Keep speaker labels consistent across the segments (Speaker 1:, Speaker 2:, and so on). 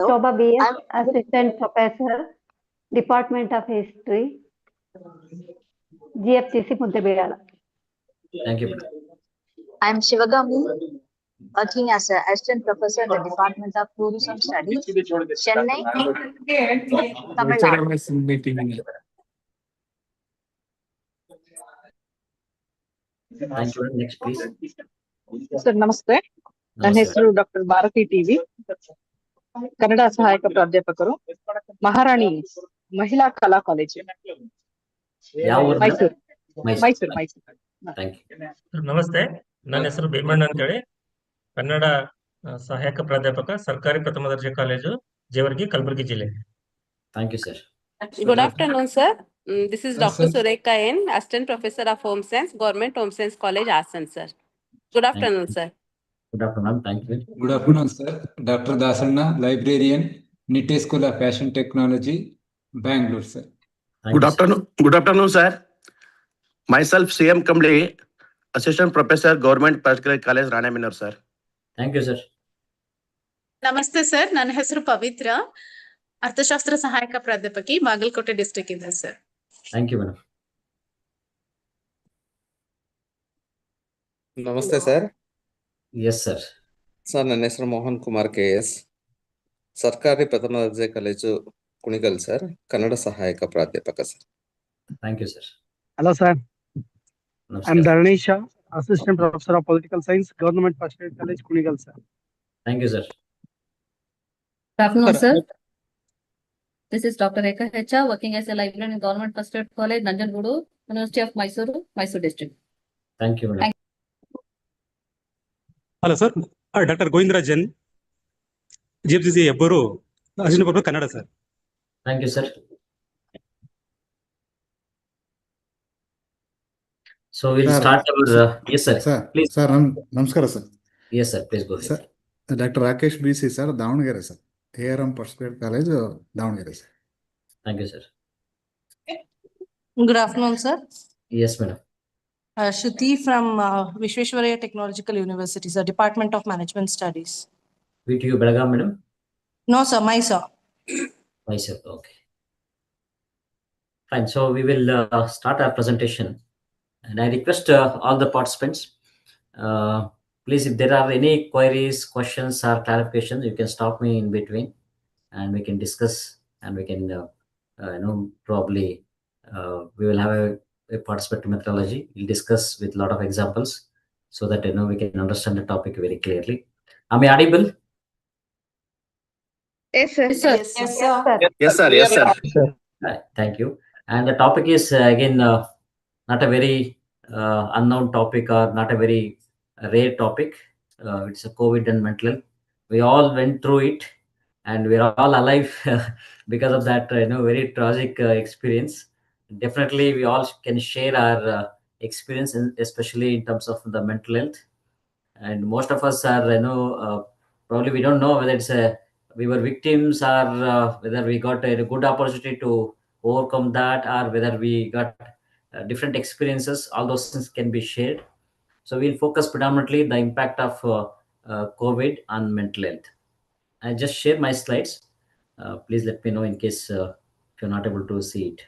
Speaker 1: Shobha BS, Assistant Professor, Department of History, GFTC Muddebiyala.
Speaker 2: Thank you, madam.
Speaker 3: I'm Shivagami, working as an assistant professor in the Department of Tourism Studies, Chennai, Tamil Nadu.
Speaker 2: Thank you. Next, please.
Speaker 4: Sir ನಮಸ್ತೆ, ನನ್ನ ಹೆಸರು doctor Bharati TV, Kannada ಸಹಾಯಕ ಪ್ರಾಧ್ಯಾಪಕರು, ಮಹಾರಾಣಿ ಮಹಿಳಾ ಕಲಾ college, Mysuru.
Speaker 2: Thank you.
Speaker 5: ನಮಸ್ತೆ, ನನ್ನ ಹೆಸರು ಭೀಮಣ್ಣ ಅಂತೇಳಿ, ಕನ್ನಡ ಸಹಾಯಕ ಪ್ರಾಧ್ಯಾಪಕ, ಸರ್ಕಾರಿ ಪ್ರಥಮ ದರ್ಜೆ ಕಾಲೇಜು, ಜೇವರ್ಗಿ, ಕಲಬುರಗಿ ಜಿಲ್ಲೆ.
Speaker 2: Thank you, sir.
Speaker 6: Good afternoon, sir. This is Dr. Surekha N, Assistant Professor of Home Science, Government Home Science College, Asan, sir. Good afternoon, sir.
Speaker 2: Good afternoon. Thank you.
Speaker 7: Good afternoon, sir. Dr. Dasanna, Librarian, NITE School of Fashion Technology, Bangalore, sir.
Speaker 2: Good afternoon.
Speaker 8: Good afternoon, sir. Myself, CM Kamble, Assistant Professor, Government Postgraduate College, Ranaminor, sir.
Speaker 2: Thank you, sir.
Speaker 9: ನಮಸ್ತೆ sir, ನನ್ನ ಹೆಸರು ಪವಿತ್ರ, ಅರ್ಥಶಾಸ್ತ್ರ ಸಹಾಯಕ ಪ್ರಾಧ್ಯಾಪಕಿ, Bagalkot district ಇದೆ sir.
Speaker 2: Thank you, madam.
Speaker 10: ನಮಸ್ತೆ sir.
Speaker 2: Yes, sir.
Speaker 10: Sir, ನನ್ನ ಹೆಸರು Mohan Kumar KS, ಸರ್ಕಾರಿ ಪ್ರಥಮ ದರ್ಜೆ ಕಾಲೇಜು ಕುಣಿಗಲ್ ಸರ್, ಕನ್ನಡ ಸಹಾಯಕ ಪ್ರಾಧ್ಯಾಪಕ sir.
Speaker 2: Thank you, sir.
Speaker 11: Hello, sir.
Speaker 2: Namaskar.
Speaker 11: I'm Dharnisha, Assistant Professor of Political Science, Government First Aid College, Kunigal, sir.
Speaker 2: Thank you, sir.
Speaker 12: Good afternoon, sir. This is Dr. Rekha Hecha, working as a librarian in Government First Aid College, Nanjangoodu, University of Mysuru, Mysore District.
Speaker 2: Thank you, madam.
Speaker 13: Hello, sir. Dr. Govindraj Jain, GFCC Ebburu, Assistant Professor, Kannada, sir.
Speaker 2: Thank you, sir. So we'll start our. Yes, sir.
Speaker 7: Sir,
Speaker 2: Please.
Speaker 7: sir, namaskara, sir.
Speaker 2: Yes, sir. Please go ahead.
Speaker 7: Sir, Dr. Rakesh BC, sir, Davangere, sir. ARM Postgraduate College, Davangere, sir.
Speaker 2: Thank you, sir.
Speaker 14: Good afternoon, sir.
Speaker 2: Yes, madam.
Speaker 14: Shruti from Vishweshwaraya Technological University, sir, Department of Management Studies.
Speaker 2: VTU Belagavi, madam?
Speaker 14: No, sir, Mysore.
Speaker 2: Mysore, okay. Fine. So we will start our presentation. And I request all the participants, please, if there are any queries, questions, or clarifications, you can stop me in between and we can discuss, and we can, probably we will have a participatory methodology. We'll discuss with a lot of examples so that, we can understand the topic very clearly. Am I audible?
Speaker 1: Yes, sir.
Speaker 14: Yes, sir.
Speaker 9: Yes, sir.
Speaker 8: Yes, sir. Yes, sir.
Speaker 2: Thank you. And the topic is, again, not a very unknown topic or not a very rare topic. It's a COVID and mental health. We all went through it and we're all alive because of that, very tragic experience. Definitely, we all can share our experience, especially in terms of the mental health. And most of us are, probably we don't know whether we were victims or whether we got a good opportunity to overcome that, or whether we got different experiences. All those things can be shared. So we'll focus predominantly the impact of COVID on mental health. I just share my slides. Please let me know in case if you're not able to see it.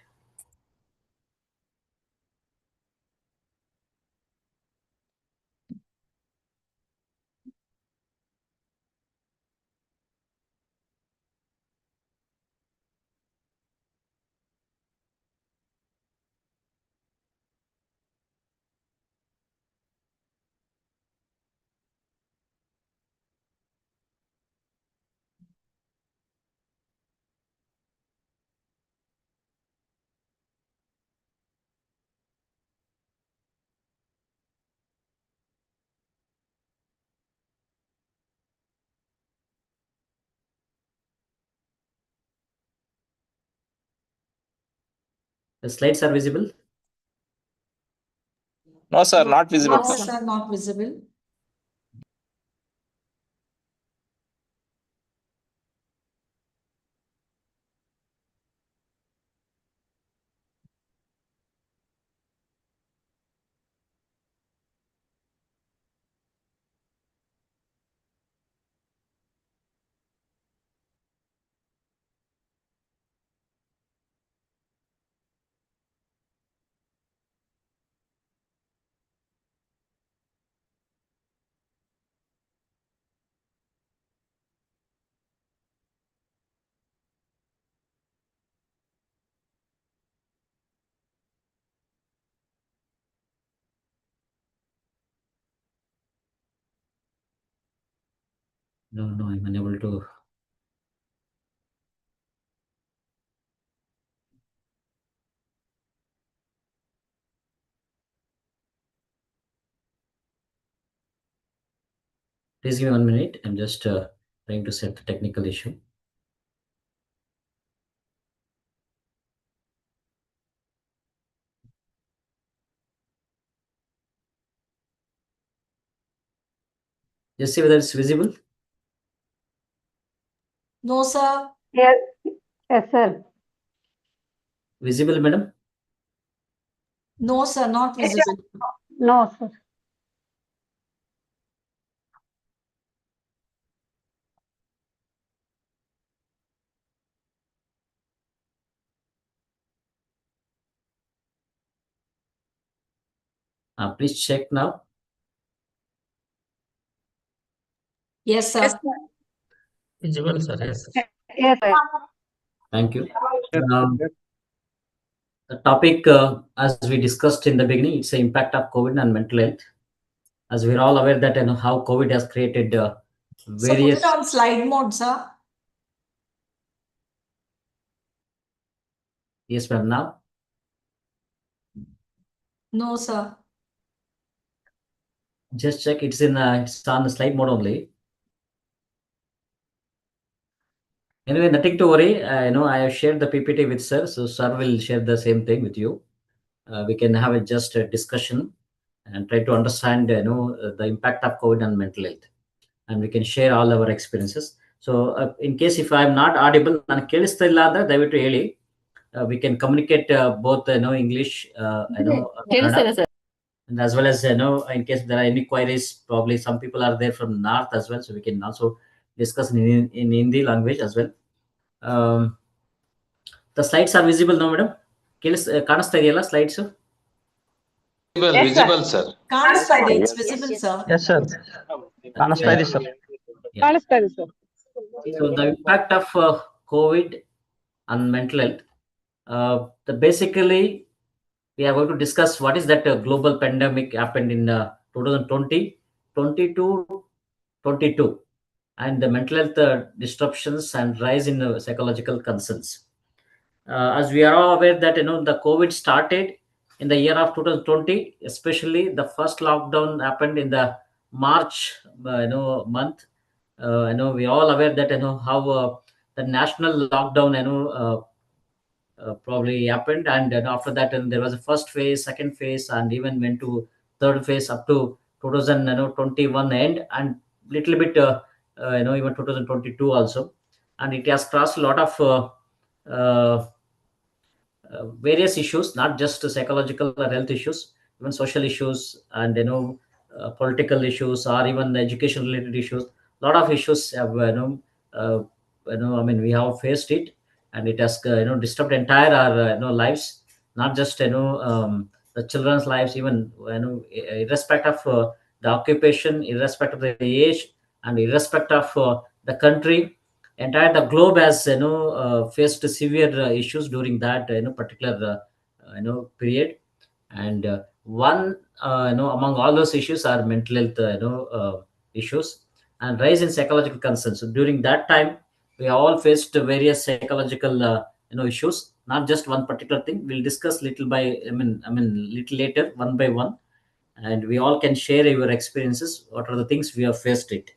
Speaker 2: The slides are visible?
Speaker 8: No, sir, not visible.
Speaker 14: No, sir, not visible.
Speaker 2: No, I'm unable to. Please give me 1 minute. I'm just trying to set the technical issue. Just see whether it's visible.
Speaker 14: No, sir.
Speaker 1: Yes, yes, sir.
Speaker 2: Visible, madam?
Speaker 14: No, sir, not visible.
Speaker 1: No, sir.
Speaker 2: Please check now.
Speaker 14: Yes, sir.
Speaker 5: Visible, sir. Yes.
Speaker 1: Yes, sir.
Speaker 2: Thank you. The topic, as we discussed in the beginning, it's the impact of COVID on mental health. As we're all aware that how COVID has created
Speaker 14: So put
Speaker 2: various.
Speaker 14: it on slide mode, sir.
Speaker 2: Yes, ma'am. Now.
Speaker 14: No, sir.
Speaker 2: Just check. It's on the slide mode only. Anyway, nothing to worry. I have shared the PPT with sir, so sir will share the same thing with you. We can have just a discussion and try to understand, the impact of COVID on mental health, and we can share all our experiences. So, in case if I am not audible, ನಾನು ಕೇಳಿಸ್ತಾ ಇಲ್ಲ ಅಂದ್ರೆ ದಯವಿಟ್ಟು ಹೇಳಿ. We can communicate both, English,
Speaker 12: ಕೇಳಿಸ್ತಿದೆ sir.
Speaker 2: and as well as, in case there are any queries, probably some people are there from north as well, so we can also discuss in Hindi language as well. The slides are visible now, madam. ಕಾಣಿಸ್ತಾ ಇದೆಯಲ್ಲ slides?
Speaker 4: Visible,
Speaker 7: sir.
Speaker 14: ಕಾಣಿಸ್ತಾ ಇದೆ. It's visible, sir.
Speaker 11: Yes, sir. ಕಾಣಿಸ್ತಾ ಇದೆ sir.
Speaker 4: ಕಾಣಿಸ್ತಾ ಇದೆ sir.
Speaker 2: So the impact of COVID on mental health. Basically, we are going to discuss what is that global pandemic happened in 2020, 22, 22, and the mental health disruptions and rise in psychological concerns. As we are all aware that the COVID started in the year of 2020, especially the first lockdown happened in the March month. We all aware that how the national lockdown probably happened, and then after that there was a first phase, second phase, and even went to third phase up to 2021 end, and little bit even 2022 also, and it has crossed a lot of various issues, not just psychological or health issues, even social issues, and political issues, or even education related issues. A lot of issues have we have faced it, and it has disturbed entire our lives, not just the children's lives, even irrespective of the occupation, irrespective of the age, and irrespective of the country. Entire the globe has faced severe issues during that particular period, and one among all those issues are mental health issues and rise in psychological concerns. So during that time, we all faced various psychological issues, not just one particular thing. We'll discuss little by little later, one by one, and we all can share your experiences. What are the things we have faced it?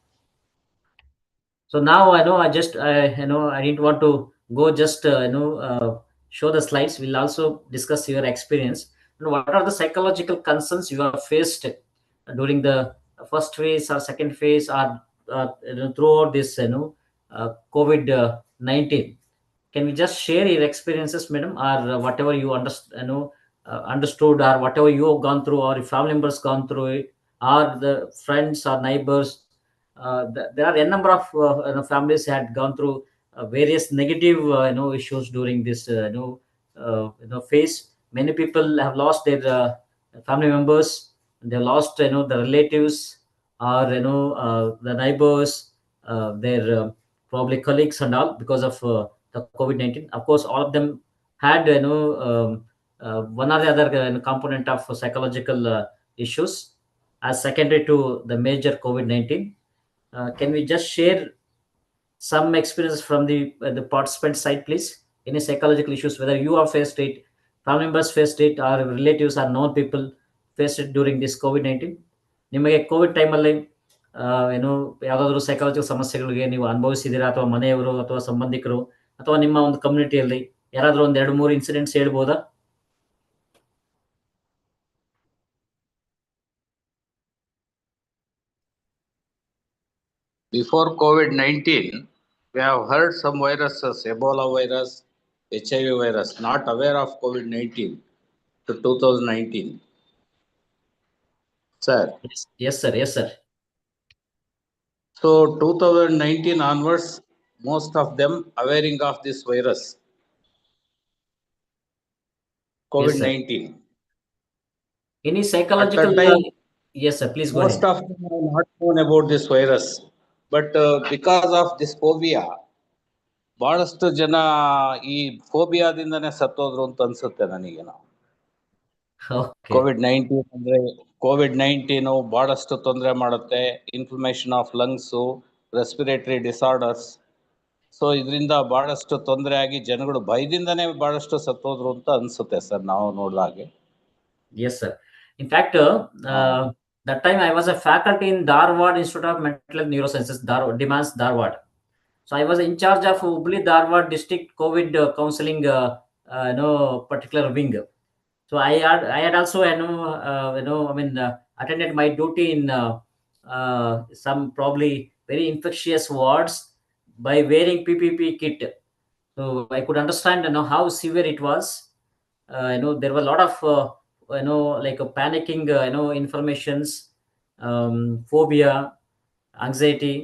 Speaker 2: So now I didn't want to go just show the slides. We'll also discuss your experience and what are the psychological concerns you have faced during the first phase or second phase, or throughout this COVID-19. Can you just share your experiences, madam, or whatever you understood, or whatever you have gone through, or if family members gone through it, or the friends or neighbors? There are a number of families had gone through various negative issues during this phase. Many people have lost their family members. They lost the relatives, or the neighbors, their probably colleagues and all, because of the COVID-19. Of course, all of them had one or the other component of psychological issues as secondary to the major COVID-19. Can we just share some experience from the participant side, please? Any psychological issues, whether you have faced it, family members faced it, or relatives or known people faced it during this COVID-19? ನಿಮಗೆ Covid ಟೈಮಲ್ಲಿ ಏನು ಯಾವುದಾದ್ರೂ psychological ಸಮಸ್ಯೆಗಳಿಗೆ ನೀವು ಅನುಭವಿಸಿದ್ದೀರಾ, ಅಥವಾ ಮನೆಯವರು ಅಥವಾ ಸಂಬಂಧಿಕರು ಅಥವಾ ನಿಮ್ಮ ಒಂದು ಕಮ್ಯುನಿಟಿಯಲ್ಲಿ ಯಾರಾದರೂ ಒಂದು 2-3 ಇನ್ಸಿಡೆಂಟ್ಸ್ ಹೇಳ್ಬೋದಾ?
Speaker 15: Before COVID-19, we have heard some viruses, Ebola virus, HIV virus, not aware of COVID-19 to 2019. Sir.
Speaker 2: Yes, sir. Yes, sir.
Speaker 15: So 2019 onwards, most of them awareing of this virus, COVID-19.
Speaker 2: Yes, any psychological? Yes, sir. Please go ahead.
Speaker 15: Most of them have not known about this virus, but because of this phobia, ಬಹಳಷ್ಟು ಜನ ಈ ಫೋಬಿಯಾದಿಂದನೇ ಸತ್ತೋದ್ರು ಅಂತ ಅನ್ಸುತ್ತೆ ನನಗೆ. COVID-19 ಬಹಳಷ್ಟು ತೊಂದರೆ ಮಾಡುತ್ತೆ, inflammation of lungs, respiratory disorders. So ಇದರಿಂದ ಬಹಳಷ್ಟು ತೊಂದರೆ ಆಗಿ ಜನಗಳು ಭಯದಿಂದನೇ ಬಹಳಷ್ಟು ಸತ್ತೋದ್ರು ಅಂತ ಅನ್ಸುತ್ತೆ ಸರ್, ನಾವು ನೋಡಿದಾಗೆ.
Speaker 2: Yes, sir. In fact, that time I was a faculty in Dharwad Institute of Mental Neurosciences, Demands Dharwad. So I was in charge of Hubli Dharwad district COVID counseling, particular wing. So I had also, attended my duty in some probably very infectious wards by wearing PPP kit. So I could understand, how severe it was. There were a lot of, like panicking, informations, phobia, anxiety.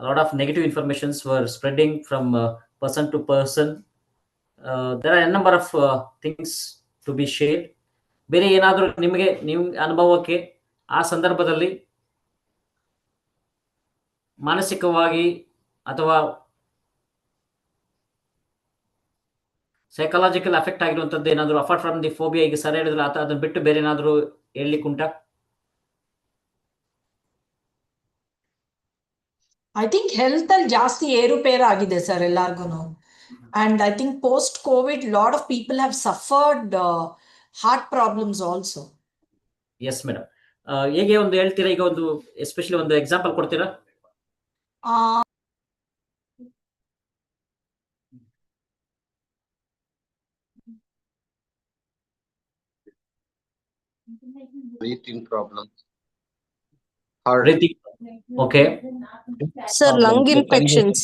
Speaker 2: A lot of negative informations were spreading from person to person. There are a number of things to be shared. ಬೇರೆ ಏನಾದರೂ ನಿಮಗೆ ನಿಮ್ಮ ಅನುಭವಕ್ಕೆ ಆ ಸಂದರ್ಭದಲ್ಲಿ ಮಾನಸಿಕವಾಗಿ ಅಥವಾ psychological affect ಆಗಿರುವಂತದ್ದು ಏನಾದರೂ ಅಪಾರ್ಟ್ ಫ್ರಮ್ ದಿ ಫೋಬಿಯಾ, ಈಗ ಸರ್ ಹೇಳಿದ್ರೆ ಅದನ್ನ ಬಿಟ್ಟು ಬೇರೆ ಏನಾದರೂ ಹೇಳಲಿಕ್ಕುಂಟಾ?
Speaker 14: I think health ಅಲ್ಲಿ ಜಾಸ್ತಿ ಏರುಪೇರು ಆಗಿದೆ ಸರ್ ಎಲ್ಲಾರ್ಗು. And I think post-COVID, lot of people have suffered heart problems also.
Speaker 2: Yes, madam. ಹೇಗೆ ಒಂದು ಹೇಳ್ತೀರಾ, ಈಗ ಒಂದು ಎಸ್ಪೆಷಲಿ ಒಂದು ಎಕ್ಸಾಂಪಲ್ ಕೊಡ್ತೀರಾ?
Speaker 15: Breathing problems.
Speaker 2: Breathing. Okay.
Speaker 14: Sir, lung infections.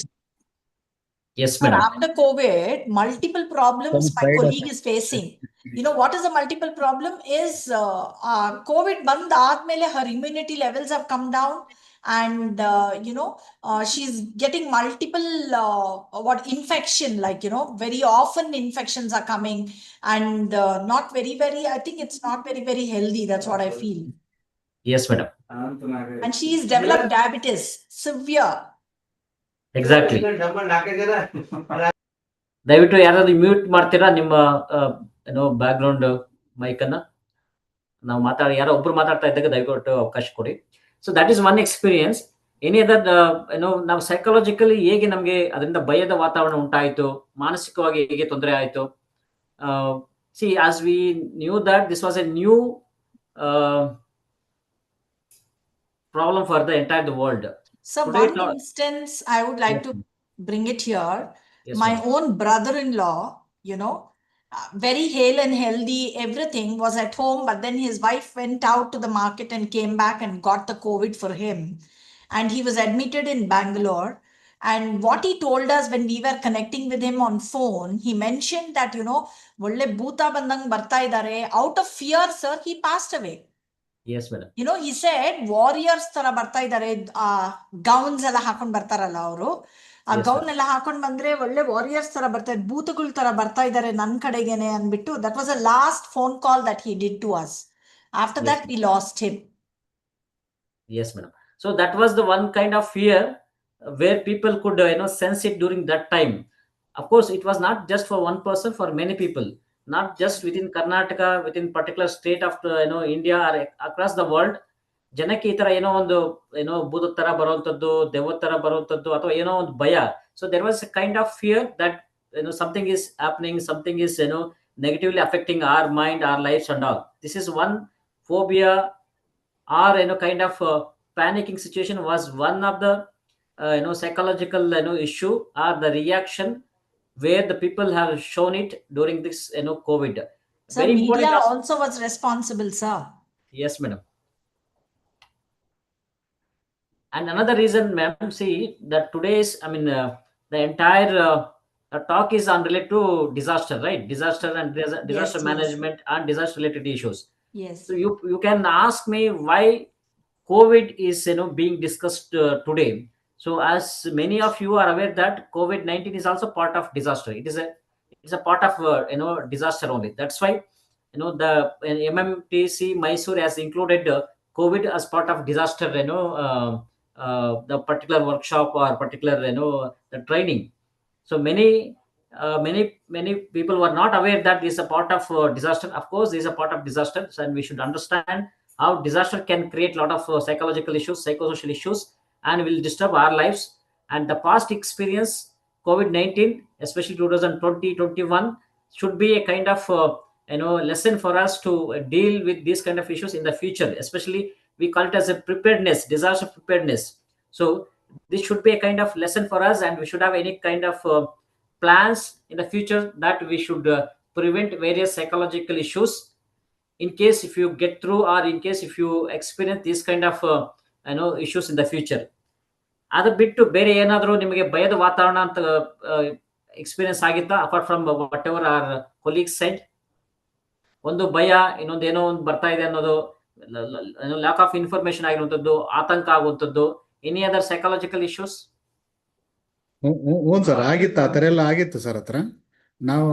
Speaker 2: Yes,
Speaker 14: Sir,
Speaker 2: madam.
Speaker 14: after COVID, multiple problems my colleague is facing. What is a multiple problem is COVID band aadmele her immunity levels have come down, and she's getting multiple infection, like very often infections are coming, and not very, I think it's not very, very healthy. That's what I feel.
Speaker 2: Yes, madam.
Speaker 14: And she's developed diabetes, severe.
Speaker 2: Exactly. ದಯವಿಟ್ಟು ಯಾರಾದ್ರೂ mute ಮಾಡ್ತೀರಾ ನಿಮ್ಮ back ground mic ಅನ್ನ? ನಾವು ಯಾರೋ ಒಬ್ರು ಮಾತಾಡ್ತಾ ಇದ್ದಾಗ ದಯವಿಟ್ಟು ಅವಕಾಶ ಕೊಡಿ. So that is one experience. Any other ನಾವು ಸೈಕಾಲಜಿಕಲಿ ಹೇಗೆ ನಮಗೆ ಅದರಿಂದ ಭಯದ ವಾತಾವರಣ ಉಂಟಾಯಿತು, ಮಾನಸಿಕವಾಗಿ ಹೇಗೆ ತೊಂದರೆ ಆಯಿತು? C as we knew that this was A new problem for the entire world.
Speaker 14: So one instance I would like to bring it here. Yes, my own brother-in-law, very hale and healthy, everything was at home, but then his wife went out to the market and came back and got the COVID for him. And he was admitted in Bangalore. And what he told us when we were connecting with him on phone, he mentioned that, volle bhoota bandang barta idare. Out of fear, sir, he passed away.
Speaker 2: Yes, madam.
Speaker 14: He said warriors ತರ ಬರ್ತಾ ಇದ್ದಾರೆ, gowns ಎಲ್ಲ ಹಾಕೊಂಡ್ ಬರ್ತಾರಲ್ಲ ಅವರು, ಆ gown ಎಲ್ಲ ಹಾಕೊಂಡ್ ಬಂದ್ರೆ ಒಳ್ಳೆ ವಾರಿಯರ್ಸ್ ತರ ಬರ್ತಾ ಇದ್ದಾರೆ, ಭೂತಗಳ ತರ ಬರ್ತಾ ಇದ್ದಾರೆ ನನ್ ಕಡೆಗೇನೆ ಅನ್ಬಿಟ್ಟು. That was a last phone call that he did to us. After that we lost him.
Speaker 2: Yes, madam. So that was the one kind of fear where people could sense it during that time. Of course, it was not just for one person, for many people. Not just within Karnataka, within particular state of India or across the world, ಜನಕ್ಕೆ ಈ ತರ ಏನೋ ಒಂದು ಭೂತದ ತರ ಬರುವಂತದ್ದು, ದೆವ್ವದ ತರ ಬರುವಂತದ್ದು, ಅಥವಾ ಏನೋ ಒಂದು ಭಯ. So there was a kind of fear that something is happening, something is negatively affecting our mind, our lives and all. This is one phobia or kind of panicking situation was one of the psychological issue or the reaction where the people have shown it during this COVID.
Speaker 14: Sir,
Speaker 2: Very
Speaker 14: media
Speaker 2: important
Speaker 14: also was responsible, sir.
Speaker 2: Yes, madam. And another reason, ma'am, see that today's, the entire talk is on related to disaster, right? Disaster and disaster
Speaker 14: Yes.
Speaker 2: management and disaster related issues.
Speaker 14: Yes.
Speaker 2: So you can ask me why COVID is being discussed today. So as many of you are aware that COVID-19 is also part of disaster. It's a part of disaster only. That's why the MMTC Mysore has included COVID as part of disaster. The particular workshop or particular the training. So many people were not aware that this is a part of disaster. Of course, this is a part of disaster, and we should understand how disaster can create a lot of psychological issues, psychosocial issues, and will disturb our lives. And the past experience, COVID-19, especially 2020-21, should be a kind of lesson for us to deal with these kind of issues in the future. Especially, we call it as a preparedness, disaster preparedness. So this should be a kind of lesson for us, and we should have any kind of plans in the future that we should prevent various psychological issues in case if you get through, or in case if you experience this kind of issues in the future. ಅದು ಬಿಟ್ಟು ಬೇರೆ ಏನಾದರೂ ನಿಮಗೆ ಭಯದ ವಾತಾವರಣ ಅಂತ experience ಆಗಿತ್ತಾ, apart from whatever our colleagues said? ಒಂದು ಭಯ, ಇನ್ನೊಂದು ಏನೋ ಒಂದು ಬರ್ತಾ ಇದೆ ಅನ್ನೋದು, ಲ್ಯಾಕ್ ಆಫ್ ಇನ್ಫಾರ್ಮೇಶನ್ ಆಗಿರುವಂತದ್ದು, ಆತಂಕ ಆಗುವಂತದ್ದು, ಎನಿ ಅದರ್ ಸೈಕಾಲಜಿಕಲ್ ಇಶ್ಯೂಸ್?
Speaker 16: ಹ್ಞೂ ಸರ್, ಆಗಿತ್ತು, ಆ ಥರ ಎಲ್ಲ ಆಗಿತ್ತು ಸರ್. ಹತ್ರ ನಾವು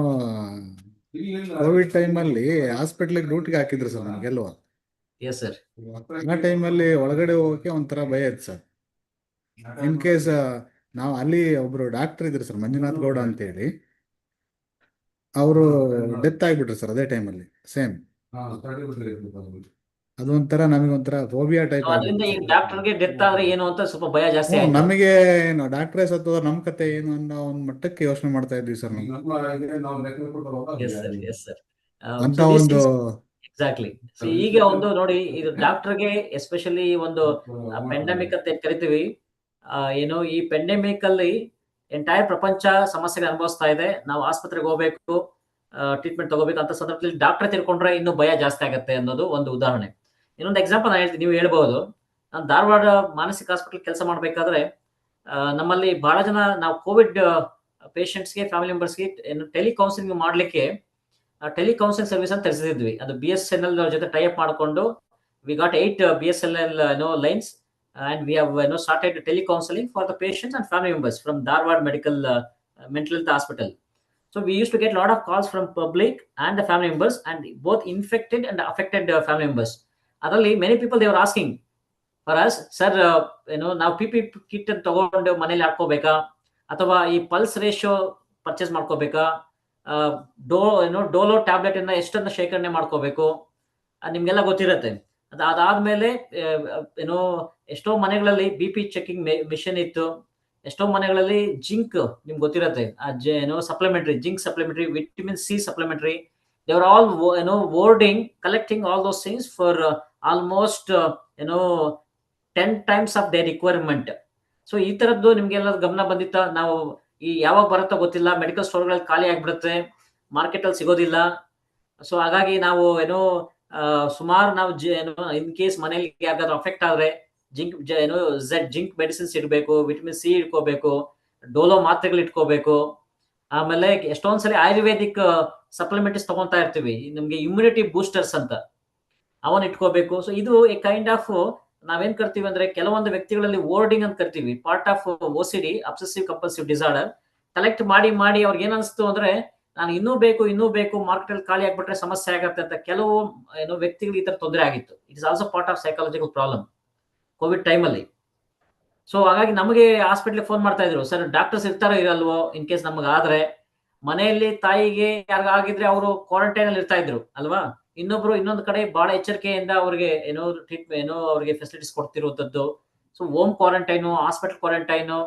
Speaker 16: ಕೋವಿಡ್ ಟೈಮಲ್ಲಿ ಹಾಸ್ಪಿಟ್ಲಿಗೆ ಡ್ಯೂಟಿಗೆ ಹಾಕಿದ್ರು ಸರ್ ನಮಗೆಲ್ವ.
Speaker 2: Yes sir.
Speaker 16: ಆ ಟೈಮಲ್ಲಿ ಒಳಗಡೆ ಹೋಗೋಕೆ ಒಂಥರ ಭಯ ಇತ್ತು ಸರ್. ಇನ್ ಕೇಸ್ ನಾವು ಅಲ್ಲಿ ಒಬ್ರು ಡಾಕ್ಟರ್ ಇದ್ರು ಸರ್, ಮಂಜುನಾಥ್ ಗೌಡ ಅಂತೇಳಿ, ಅವರು ಡೆತ್ ಆಗಿಬಿಟ್ರು ಸರ್ ಅದೇ ಟೈಮಲ್ಲಿ. ಸೇಮ್ ಅದೊಂಥರ ನಮಗೊಂಥರ ಫೋಬಿಯಾ ಟೈಪ್
Speaker 2: ಅದರಿಂದ ಈಗ ಡಾಕ್ಟರ್ಗೆ ಡೆತ್ ಆದ್ರೆ ಏನು ಅಂತ ಸ್ವಲ್ಪ ಭಯ ಜಾಸ್ತಿ ಆಯ್ತು.
Speaker 16: ನಮಗೆ ಏನು ಡಾಕ್ಟ್ರೇ ಸತ್ತು ನಮ್ ಕತೆ ಏನು ಅನ್ನೋ ಒಂದ್ ಮಟ್ಟಕ್ಕೆ ಯೋಚನೆ ಮಾಡ್ತಾ ಇದ್ವಿ ಸರ್ ನಾವು. ಅಂತ ಒಂದು
Speaker 2: ಎಕ್ಸಾಕ್ಟ್ಲಿ. ಈಗ ಒಂದು ನೋಡಿ, ಇದು ಡಾಕ್ಟರ್ಗೆ ಎಸ್ಪೆಷಲಿ ಒಂದು ಪೆಂಡೆಮಿಕ್ ಅಂತ ಕರಿತೀವಿ. ಈ ಪೆಂಡೆಮಿಕ್ ಅಲ್ಲಿ ಎಂಟೈರ್ ಪ್ರಪಂಚ ಸಮಸ್ಯೆಗೆ ಅನುಭವಿಸ್ತಾ ಇದೆ. ನಾವು ಆಸ್ಪತ್ರೆಗೆ ಹೋಗ್ಬೇಕು, ಟ್ರೀಟ್ಮೆಂಟ್ ತಗೋಬೇಕು ಅಂತ ಸಂದರ್ಭದಲ್ಲಿ ಡಾಕ್ಟರ್ ತಿಳ್ಕೊಂಡ್ರೆ ಇನ್ನೂ ಭಯ ಜಾಸ್ತಿ ಆಗುತ್ತೆ ಅನ್ನೋದು ಒಂದು ಉದಾಹರಣೆ. ಇನ್ನೊಂದು ಎಕ್ಸಾಂಪಲ್ ನಾನು ಹೇಳ್ತೀನಿ, ನೀವು ಹೇಳ್ಬಹುದು. ನಾನು ಧಾರವಾಡ ಮಾನಸಿಕ ಹಾಸ್ಪಿಟಲ್ ಕೆಲಸ ಮಾಡ್ಬೇಕಾದ್ರೆ ನಮ್ಮಲ್ಲಿ ಬಹಳ ಜನ ನಾವು ಕೋವಿಡ್ ಪೇಷಂಟ್ಸ್ಗೆ, ಫ್ಯಾಮಿಲಿ ಮೆಂಬರ್ಸ್ಗೆ ಟೆಲಿಕೌನ್ಸಿಲಿಂಗ್ ಮಾಡ್ಲಿಕ್ಕೆ ಟೆಲಿಕೌನ್ಸಿಲಿಂಗ್ ಸರ್ವಿಸ್ ಅಂತ ತರಿಸಿದ್ವಿ. ಅದು BSNL ಜೊತೆ ಟೈ ಅಪ್ ಮಾಡಿಕೊಂಡು we got 8 BSNL lines, and we have started telecounseling for the patients and family members from Dharwad Medical Mental Health Hospital. So we used to get a lot of calls from public and the family members, and both infected and affected family members. Adalli many people, they were asking for us, sir, ನಾವು PP kit ತಗೊಂಡು ಮನೇಲಿ ಹಾಕೋಬೇಕಾ, ಅಥವಾ ಈ pulse ratio purchase ಮಾಡ್ಕೋಬೇಕಾ, Dolo tablet ಅನ್ನ ಎಷ್ಟನ್ನ ಶೇಖರಣೆ ಮಾಡ್ಕೋಬೇಕು, ನಿಮ್ಗೆಲ್ಲ ಗೊತ್ತಿರತ್ತೆ. ಅದಾದ್ಮೇಲೆ ಎಷ್ಟೋ ಮನೆಗಳಲ್ಲಿ BP ಚೆಕಿಂಗ್ ಮಿಷನ್ ಇತ್ತು. ಎಷ್ಟೋ ಮನೆಗಳಲ್ಲಿ ಜಿಂಕ್ ನಿಮ್ಗೆ ಗೊತ್ತಿರತ್ತೆ, supplementary zinc, supplementary vitamin C supplementary. They are all collecting all those things for almost 10 times of their requirement. So ಈ ತರದ್ದು ನಿಮ್ಗೆಲ್ಲ ಗಮನ ಬಂದಿತ್ತ? ನಾವು ಈ ಯಾವಾಗ ಬರುತ್ತೋ ಗೊತ್ತಿಲ್ಲ, ಮೆಡಿಕಲ್ ಸ್ಟೋರ್ಗಳಲ್ಲಿ ಖಾಲಿ ಆಗ್ಬಿಡುತ್ತೆ, ಮಾರ್ಕೆಟ್ ಅಲ್ಲಿ ಸಿಗೋದಿಲ್ಲ. ಸೊ ಹಾಗಾಗಿ ನಾವು ಸುಮಾರು ನಾವು ಇನ್ ಕೇಸ್ ಮನೇಲಿ ಯಾವ್ದಾದ್ರು ಅಫೆಕ್ಟ್ ಆದ್ರೆ ಜಿಂಕ್ ಮೆಡಿಸಿನ್ಸ್ ಇಡಬೇಕು, ವಿಟಮಿನ್ C ಇಟ್ಕೋಬೇಕು, ಡೋಲೋ ಮಾತ್ರೆಗಳು ಇಟ್ಕೋಬೇಕು. ಆಮೇಲೆ ಎಷ್ಟೊಂದ್ಸಲಿ ಆಯುರ್ವೇದಿಕ್ ಸಪ್ಲಿಮೆಂಟ್ಸ್ ತಗೊಂತಾ ಇರ್ತೀವಿ, ನಮ್ಗೆ ಇಮ್ಯುನಿಟಿ ಬೂಸ್ಟರ್ಸ್ ಅಂತ, ಅವನ್ನ ಇಟ್ಕೋಬೇಕು. ಸೊ ಇದು ಎ ಕೈಂಡ್ ಆಫ್ ನಾವೇನ್ ಕರ್ತೀವಿ ಅಂದ್ರೆ, ಕೆಲವೊಂದು ವ್ಯಕ್ತಿಗಳಲ್ಲಿ ಓರ್ಡಿಂಗ್ ಅಂತ ಕರ್ತೀವಿ, part of OCD, obsessive compulsive disorder. Collect ಮಾಡಿ ಅವ್ರಿಗೆ ಏನ್ ಅನ್ಸ್ತು ಅಂದ್ರೆ, ನಾನು ಇನ್ನೂ ಬೇಕು, ಮಾರ್ಕೆಟ್ ಅಲ್ಲಿ ಖಾಲಿ ಆಗ್ಬಿಟ್ರೆ ಸಮಸ್ಯೆ ಆಗತ್ತೆ ಅಂತ ಕೆಲವು ವ್ಯಕ್ತಿಗಳಿಗೆ ಈ ತರ ತೊಂದರೆ ಆಗಿತ್ತು. It is also part of psychological problem Covid time ಅಲ್ಲಿ. ಸೊ ಹಾಗಾಗಿ ನಮಗೆ ಹಾಸ್ಪಿಟ್ಲಿಗೆ ಫೋನ್ ಮಾಡ್ತಾ ಇದ್ರು, ಸರ್ ಡಾಕ್ಟರ್ಸ್ ಇರ್ತಾರೋ ಇರಲ್ವೋ, ಇನ್ ಕೇಸ್ ನಮಗಾದ್ರೆ. ಮನೆಯಲ್ಲಿ ತಾಯಿಗೆ ಯಾರಿಗಾಗಿದ್ರೆ ಅವರು ಕ್ವಾರಂಟೈನ್ ಅಲ್ಲಿ ಇರ್ತಾ ಇದ್ರು ಅಲ್ವಾ, ಇನ್ನೊಂದು ಕಡೆ ಬಹಳ ಎಚ್ಚರಿಕೆಯಿಂದ ಅವ್ರಿಗೆ ಟ್ರೀಟ್ಮೆಂಟ್ ಅವ್ರಿಗೆ ಫೆಸಿಲಿಟೀಸ್ ಕೊಡ್ತಿರುವಂತದ್ದು. So home quarantine, hospital quarantine,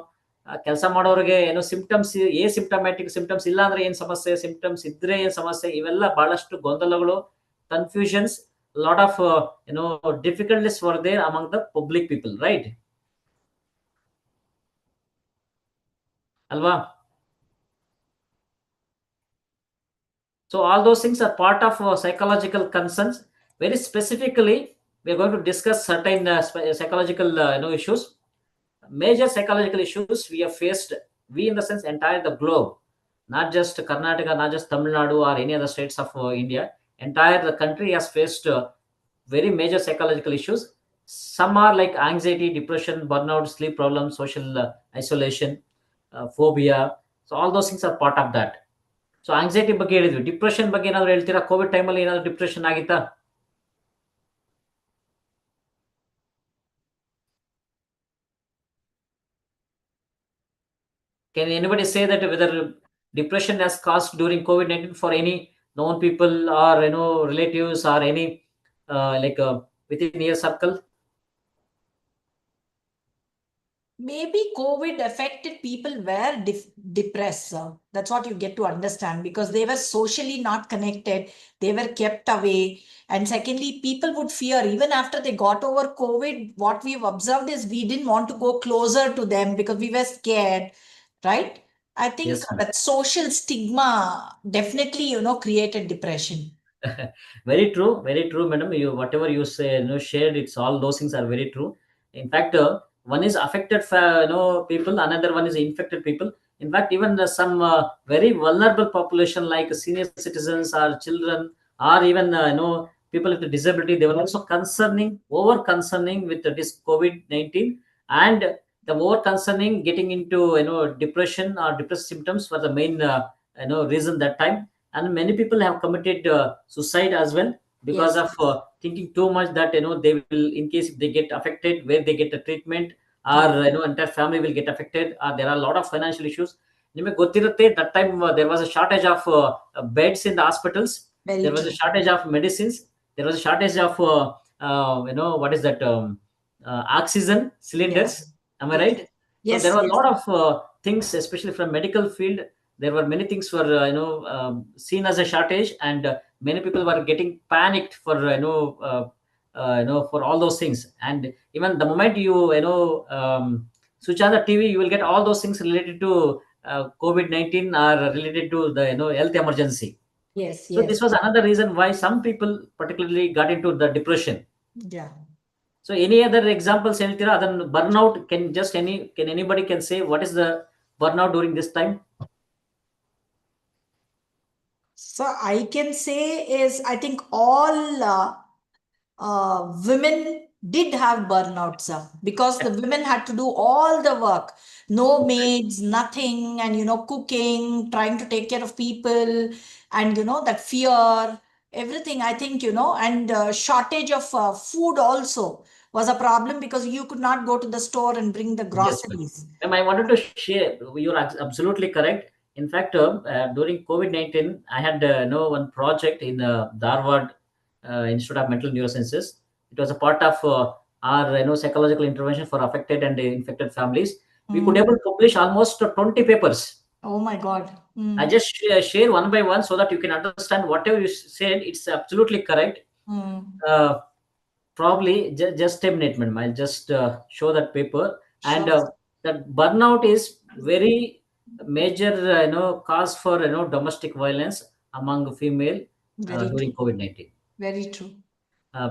Speaker 2: ಕೆಲಸ ಮಾಡೋರಿಗೆ ಸಿಂಪ್ಟಮ್ಸ್, ಸಿಂಪ್ಟಮ್ಯಾಟಿಕ್ ಸಿಂಪ್ಟಮ್ಸ್ ಇಲ್ಲ ಅಂದ್ರೆ ಏನ್ ಸಮಸ್ಯೆ, ಸಿಂಪ್ಟಮ್ಸ್ ಇದ್ರೆ ಏನ್ ಸಮಸ್ಯೆ, ಇವೆಲ್ಲ ಬಹಳಷ್ಟು ಗೊಂದಲಗಳು, confusions, lot of difficulties were there among the public people, right? Alva? So all those things are part of psychological concerns. Very specifically, we are going to discuss certain psychological issues. Major psychological issues we have faced, we in the sense entire the globe, not just Karnataka, not just Tamil Nadu or any other states of India. Entire the country has faced very major psychological issues. Some are like anxiety, depression, burnout, sleep problems, social isolation, phobia. So all those things are part of that. So anxiety ಬಗ್ಗೆ ಹೇಳಿದ್ವಿ, depression ಬಗ್ಗೆ ಏನಾದ್ರು ಹೇಳ್ತೀರಾ? Covid ಟೈಮಲ್ಲಿ ಏನಾದ್ರು depression ಆಗಿತ್ತಾ? Can anybody say that whether depression has caused during COVID-19 for any known people or relatives or any within your circle?
Speaker 14: Maybe COVID affected people were depressed, sir. That's what you get to understand, because they were socially not connected. They were kept away. And secondly, people would fear, even after they got over COVID, what we've observed is we didn't want to go closer to them because we were scared, right? I think
Speaker 2: Yes, ma'am.
Speaker 14: that social stigma definitely, created depression.
Speaker 2: Very true, madam. You whatever you say, shared, it's all those things are very true. In fact, one is affected people, another one is infected people. In fact, even some very vulnerable population like senior citizens or children or even people with disability, they were also over concerning with this COVID-19, and the over concerning getting into depression or depressive symptoms were the main reason that time. And many people have committed suicide as well because
Speaker 14: Yes.
Speaker 2: of thinking too much that they will, in case if they get affected, where they get the treatment, or entire family will get affected, or there are a lot of financial issues. ನಿಮಗೆ ಗೊತ್ತಿರುತ್ತೆ, that time there was a shortage of beds in the hospitals.
Speaker 14: Very
Speaker 2: There was a
Speaker 14: true.
Speaker 2: shortage of medicines. There was a shortage of what is that oxygen cylinders. Am I right?
Speaker 14: Yes,
Speaker 2: So there were a
Speaker 14: yes.
Speaker 2: lot of things, especially from medical field. There were many things were seen as a shortage, and many people were getting panicked for for all those things. And even the moment you switch on the TV, you will get all those things related to COVID-19 or related to the health emergency.
Speaker 14: Yes,
Speaker 2: So
Speaker 14: yes.
Speaker 2: this was another reason why some people particularly got into the depression.
Speaker 14: Yeah.
Speaker 2: So any other examples ಹೇಳ್ತೀರಾ? ಅದನ್ನು burnout, can anybody can say what is the burnout during this time?
Speaker 14: So I can say is, I think all women did have burnouts, sir, because the women had to do all the work, no maids, nothing, and cooking, trying to take care of people, and that fear, everything. I think and shortage of food also was a problem because you could not go to the store and bring the groceries.
Speaker 2: Yes, ma'am. I wanted to share. You're absolutely correct. In fact, during COVID-19, I had one project in Dharwad Institute of Mental Neurosciences. It was a part of our psychological intervention for affected and infected families. We could able to publish almost 20 papers.
Speaker 14: Oh my God.
Speaker 2: I just share one by one so that you can understand whatever you said. It's absolutely correct. Probably just a minute, madam. I'll just show that paper. And that burnout is very major cause for domestic violence among female
Speaker 14: Very
Speaker 2: during
Speaker 14: true.
Speaker 2: COVID-19.
Speaker 14: Very true.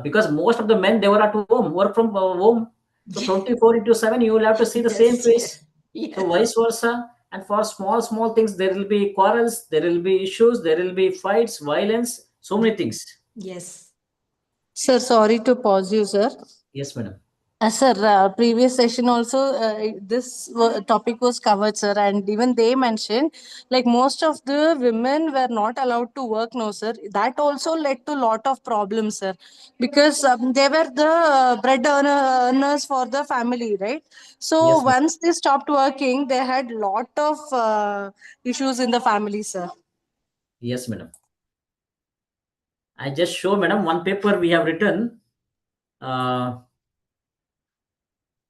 Speaker 2: Because most of the men, they were at home, work from home. So 24/7 you will have to see the same face.
Speaker 14: Yes.
Speaker 2: So vice versa. And for small things, there will be quarrels, there will be issues, there will be fights, violence, so many things.
Speaker 14: Yes.
Speaker 17: Sir, sorry to pause you, sir.
Speaker 2: Yes, madam.
Speaker 17: Sir, previous session also, this topic was covered, sir, and even they mentioned like most of the women were not allowed to work, no, sir. That also led to lot of problems, sir, because they were the bread earners for the family, right? So
Speaker 2: Yes, ma'am.
Speaker 17: once they stopped working, they had lot of issues in the family, sir.
Speaker 2: Yes, madam. I just show, madam, one paper we have written, and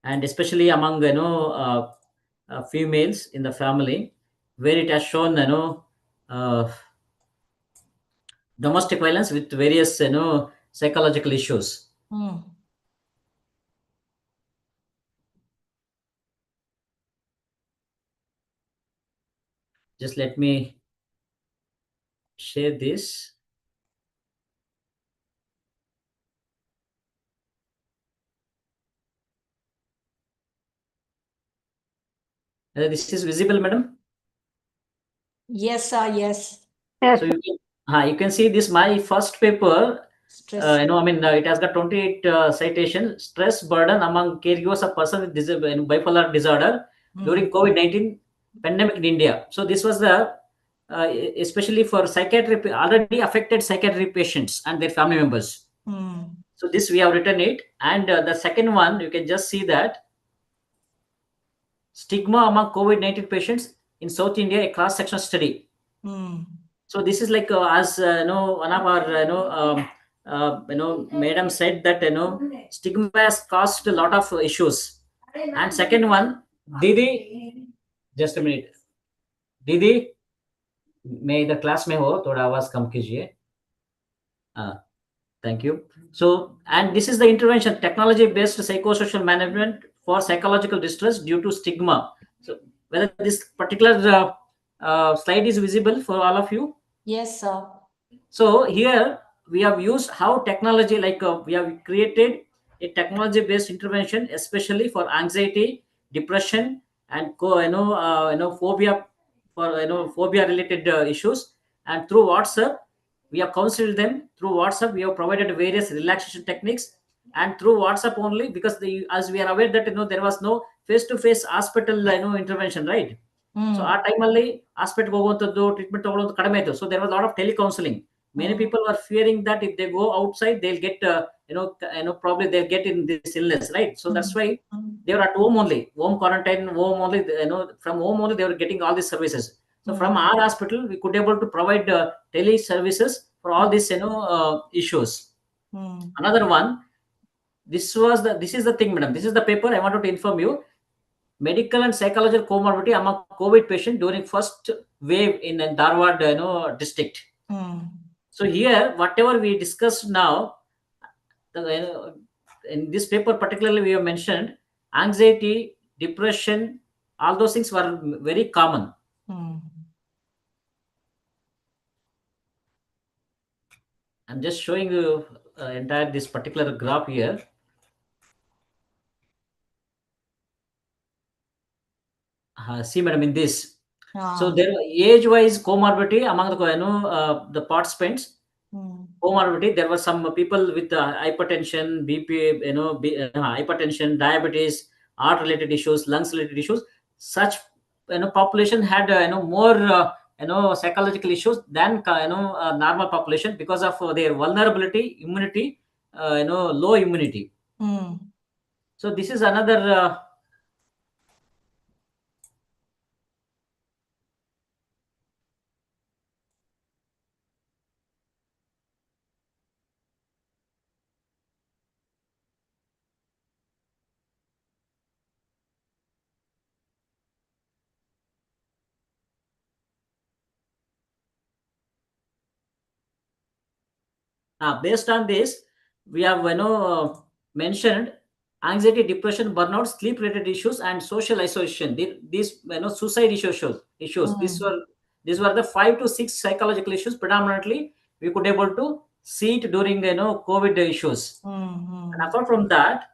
Speaker 2: especially among females in the family, where it has shown domestic violence with various psychological issues. Just let me share this. This is visible, madam?
Speaker 14: Yes, sir. Yes.
Speaker 2: So you can see this, my first paper.
Speaker 14: Stress.
Speaker 2: It has got 28 citations. Stress burden among caregivers of person with bipolar disorder during COVID-19 pandemic in India. So this was the especially for already affected psychiatric patients and their family members. So this we have written it, and the second one you can just see that stigma among COVID-19 patients in South India, a cross-sectional study. So this is like as one of our madam said that stigma has caused a lot of issues. And second one, Didi, just a minute, Didi, मैं इधर class में हो, थोड़ा आवाज कम कीजिए. Thank you. So, and this is the intervention, technology-based psychosocial management for psychological distress due to stigma. So, whether this particular slide is visible for all of you?
Speaker 14: Yes, sir.
Speaker 2: So here we have used how technology, like we have created a technology-based intervention, especially for anxiety, depression, and phobia, for phobia-related issues. And through WhatsApp, we have counseled them. Through WhatsApp, we have provided various relaxation techniques, and through WhatsApp only, because as we are aware that there was no face-to-face hospital intervention, right? So ಆ ಟೈಮಲ್ಲಿ hospital ಹೋಗುವಂಥದ್ದು, treatment ತಗೊಳ್ಳೋದು ಕಡಿಮೆ ಇತ್ತು. So there was a lot of telecounsling. Many people were fearing that if they go outside, they'll get probably they'll get in this illness, right? So that's why they were at home only, home quarantine, home only. From home only they were getting all these services. So from our hospital, we could able to provide tele services for all these issues. Another one, this is the thing, madam. This is the paper I wanted to inform you. Medical and psychological comorbidity among COVID patient during first wave in Dharwad district. So here, whatever we discussed now, in this paper particularly, we have mentioned anxiety, depression, all those things were very common. I'm just showing you entire this particular graph here. See, madam, in this. So there age-wise comorbidity among the participants. Comorbidity, there were some people with hypertension, BP, hypertension, diabetes, heart-related issues, lungs-related issues. Such population had more psychological issues than normal population because of their vulnerability, immunity, low immunity. So this is another. Based on this, we have mentioned anxiety, depression, burnout, sleep-related issues, and social isolation. These suicide issues. These were the 5 to 6 psychological issues predominantly we could able to see it during COVID issues. And apart from that,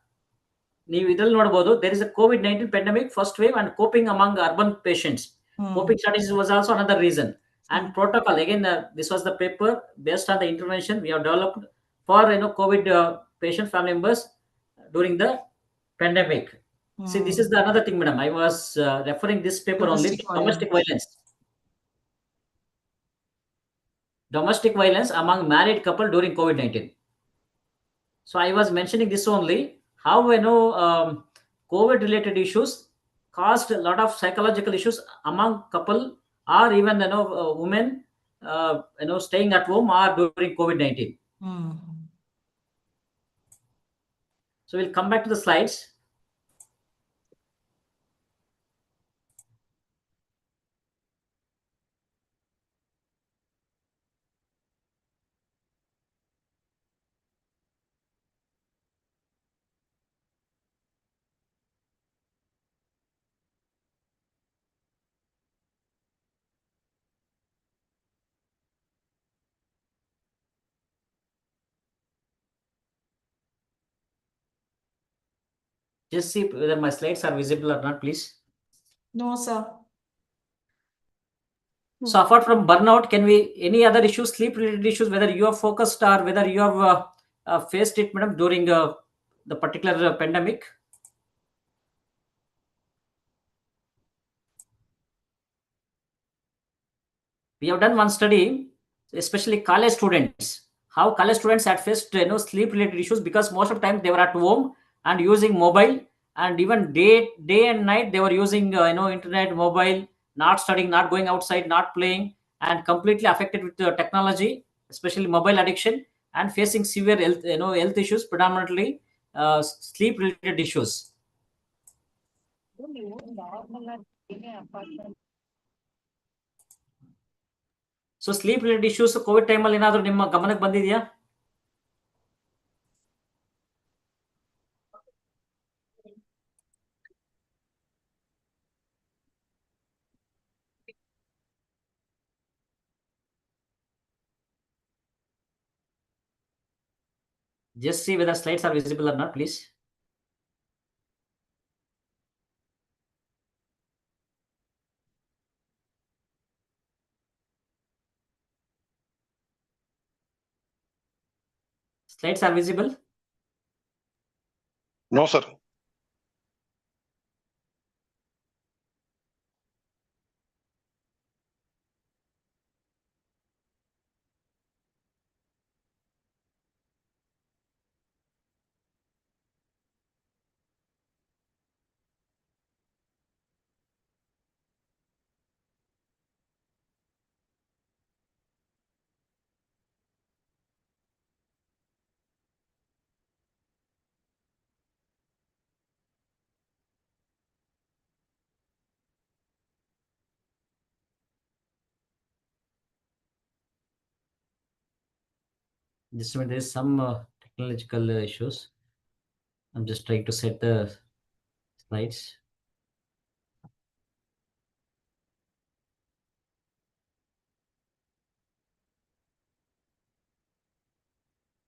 Speaker 2: there is a COVID-19 pandemic first wave and coping among urban patients. Coping strategies was also another reason. And protocol, again, this was the paper based on the intervention we have developed for COVID patient family members during the pandemic. See, this is the another thing, madam. I was referring this paper only. Domestic violence. Domestic violence among married couple during COVID-19. So I was mentioning this only, how COVID related issues caused a lot of psychological issues among couple or even women staying at home or during COVID-19. So we'll come back to the slides. Just see whether my slides are visible or not, please.
Speaker 14: No, sir.
Speaker 2: So apart from burnout, any other issues, sleep related issues, whether you have focused or whether you have faced it, madam, during the particular pandemic? We have done one study, especially college students, how college students had faced sleep related issues, because most of the time they were at home and using mobile, and even day and night they were using internet, mobile, not studying, not going outside, not playing, and completely affected with the technology, especially mobile addiction, and facing severe health issues, predominantly sleep related issues. So sleep related issues Covid ಟೈಮಲ್ಲಿ ಏನಾದರೂ ನಿಮ್ಮ ಗಮನಕ್ಕೆ ಬಂದಿದೆಯಾ? Just see whether slides are visible or not, please. Slides are visible?
Speaker 18: No, sir. Just a minute, there is some technological issues. I'm just trying to set the slides.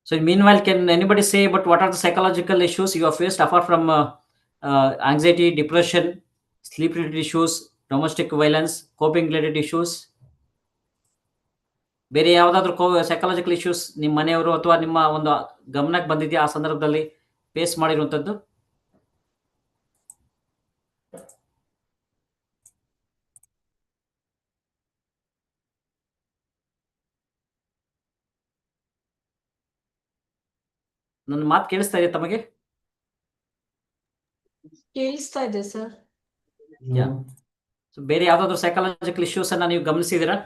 Speaker 18: So meanwhile, can anybody say about what are the psychological issues you have faced apart from anxiety, depression, sleep related issues, domestic violence, coping related issues? ಬೇರೆ ಯಾವುದಾದ್ರೂ psychological issues ನಿಮ್ಮ ಮನೆಯವರು ಅಥವಾ ನಿಮ್ಮ ಒಂದು ಗಮನಕ್ಕೆ ಬಂದಿದೆಯಾ ಆ ಸಂದರ್ಭದಲ್ಲಿ ಫೇಸ್ ಮಾಡಿರುವಂಥದ್ದು? ನನ್ನ ಮಾತು ಕೇಳಿಸ್ತಾ ಇದೆ ತಮಗೆ?
Speaker 14: ಕೇಳಿಸ್ತಾ ಇದೆ ಸರ್.
Speaker 2: ಸೊ ಬೇರೆ ಯಾವುದಾದ್ರೂ ಸೈಕಾಲಜಿಕಲ್ ಇಶ್ಯೂಸ್ ಅನ್ನ ನೀವು ಗಮನಿಸಿದ್ದೀರಾ?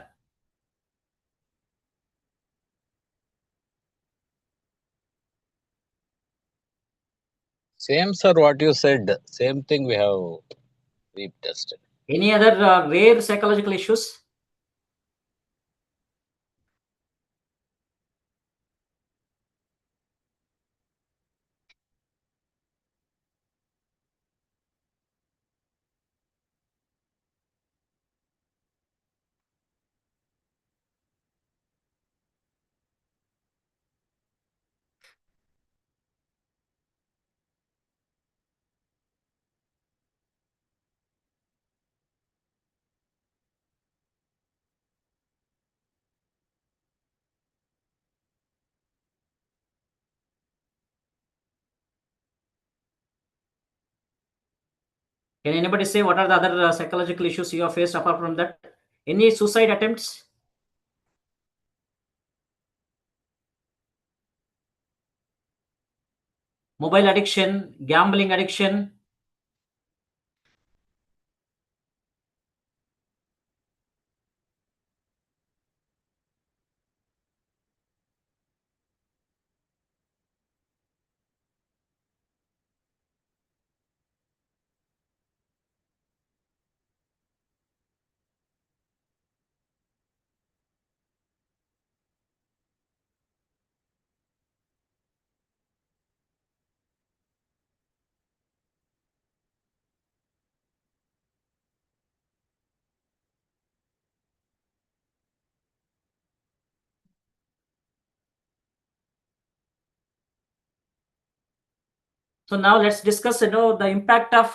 Speaker 15: Same, sir, what you said. Same thing we have retested.
Speaker 2: Any other rare psychological issues? Can anybody say what are the other psychological issues you have faced apart from that? Any suicide attempts? Mobile addiction, gambling addiction?
Speaker 18: So now let's discuss, the impact of,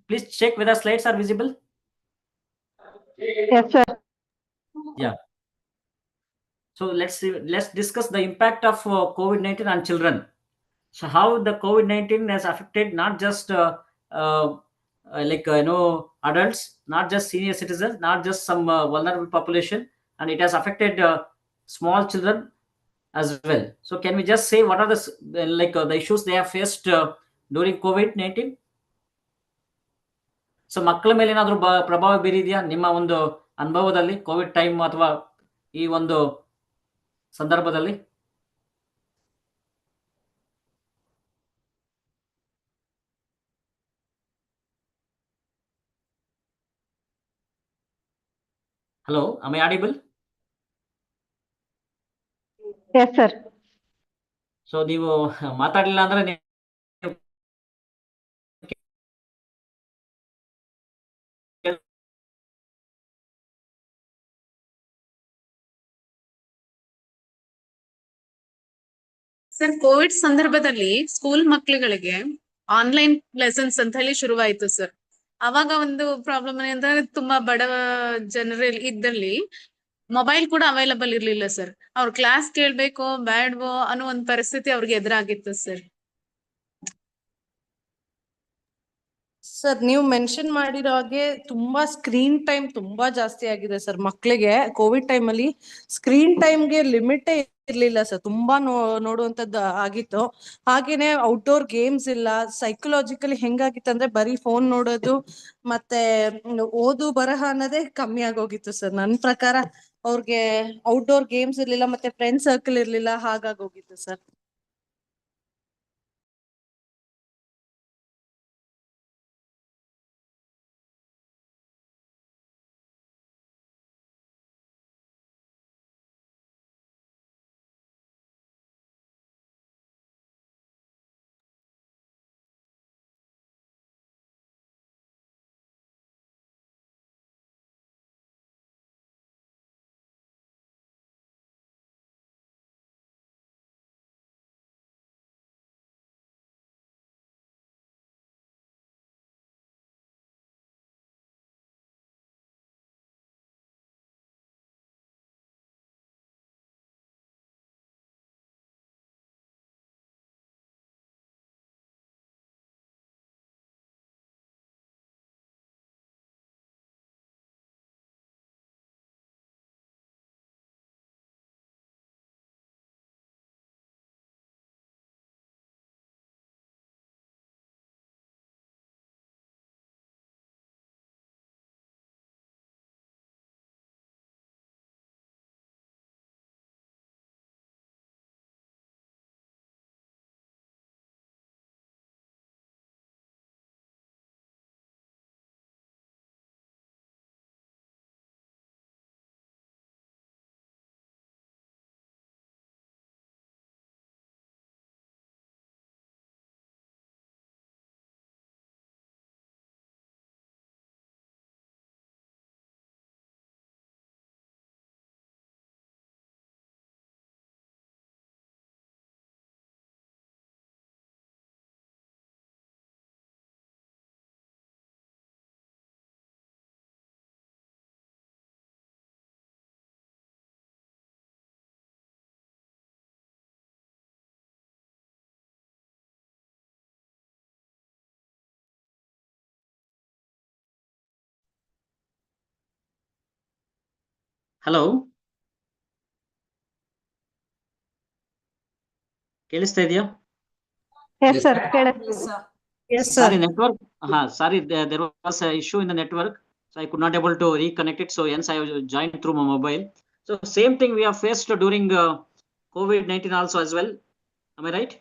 Speaker 18: please check whether slides are visible.
Speaker 1: Yes, sir.
Speaker 18: Yeah. So let's discuss the impact of COVID-19 on children. So how the COVID-19 has affected not just adults, not just senior citizens, not just some vulnerable population, and it has affected small children as well. So can we just say what are the issues they have faced during COVID-19? So ಮಕ್ಕಳ ಮೇಲೆ ಏನಾದರೂ ಪ್ರಭಾವ ಬೀರಿದೆಯಾ ನಿಮ್ಮ ಒಂದು ಅನುಭವದಲ್ಲಿ Covid time ಅಥವಾ ಈ ಒಂದು ಸಂದರ್ಭದಲ್ಲಿ? Hello, am I audible?
Speaker 1: Yes, sir.
Speaker 18: So ನೀವು ಮಾತಾಡಲಿಲ್ಲ ಅಂದ್ರೆ
Speaker 9: ಸರ್, ಕೋವಿಡ್ ಸಂದರ್ಭದಲ್ಲಿ ಸ್ಕೂಲ್ ಮಕ್ಕಳುಗಳಿಗೆ ಆನ್ಲೈನ್ ಲೆಸನ್ಸ್ ಅಂತ ಹೇಳಿ ಶುರುವಾಯಿತು ಸರ್. ಅವಾಗ ಒಂದು ಪ್ರಾಬ್ಲಮ್ ಏನಂದ್ರೆ ತುಂಬಾ ಬಡ ಜನರಲ್ಲಿ ಇದ್ದಲ್ಲಿ ಮೊಬೈಲ್ ಕೂಡ ಅವೈಲಬಲ್ ಇರ್ಲಿಲ್ಲ ಸರ್. ಅವ್ರ ಕ್ಲಾಸ್ ಕೇಳ್ಬೇಕೋ ಬ್ಯಾಡ್ವೋ ಅನ್ನೋ ಒಂದು ಪರಿಸ್ಥಿತಿ ಅವ್ರಿಗೆ ಎದುರಾಗಿತ್ತು ಸರ್.
Speaker 17: ಸರ್, ನೀವು ಮೆನ್ಷನ್ ಮಾಡಿರೋ ಹಾಗೆ ತುಂಬಾ ಸ್ಕ್ರೀನ್ ಟೈಮ್ ತುಂಬಾ ಜಾಸ್ತಿ ಆಗಿದೆ ಸರ್. ಮಕ್ಕಳಿಗೆ ಕೋವಿಡ್ ಟೈಮ್ ಅಲ್ಲಿ ಸ್ಕ್ರೀನ್ ಟೈಮ್ಗೆ ಲಿಮಿಟೇ ಇರ್ಲಿಲ್ಲ ಸರ್. ತುಂಬಾ ನೋಡುವಂತದ್ದು ಆಗಿತ್ತು. ಹಾಗೇನೆ ಔಟ್ಡೋರ್ ಗೇಮ್ಸ್ ಇಲ್ಲ. ಸೈಕಲಾಜಿಕಲಿ ಹೆಂಗಾಗಿತ್ತು ಅಂದ್ರೆ ಬರೀ ಫೋನ್ ನೋಡೋದು ಮತ್ತೆ ಓದು ಬರಹ ಅನ್ನೋದೇ ಕಮ್ಮಿ ಆಗೋಗಿತ್ತು ಸರ್. ನನ್ನ ಪ್ರಕಾರ ಅವ್ರಿಗೆ ಔಟ್ಡೋರ್ ಗೇಮ್ಸ್ ಇರ್ಲಿಲ್ಲ, ಮತ್ತೆ ಫ್ರೆಂಡ್ ಸರ್ಕಲ್ ಇರ್ಲಿಲ್ಲ, ಹಾಗಾಗೋಗಿತ್ತು ಸರ್.
Speaker 18: ಹಲೋ, ಕೇಳಿಸ್ತಾ ಇದೆಯಾ?
Speaker 1: Yes, sir.
Speaker 17: Yes, sir.
Speaker 18: Sorry, network. Sorry, there was an issue in the network, so I could not able to reconnect it. So hence I joined through my mobile. So same thing we have faced during COVID-19 also as well. Am I right?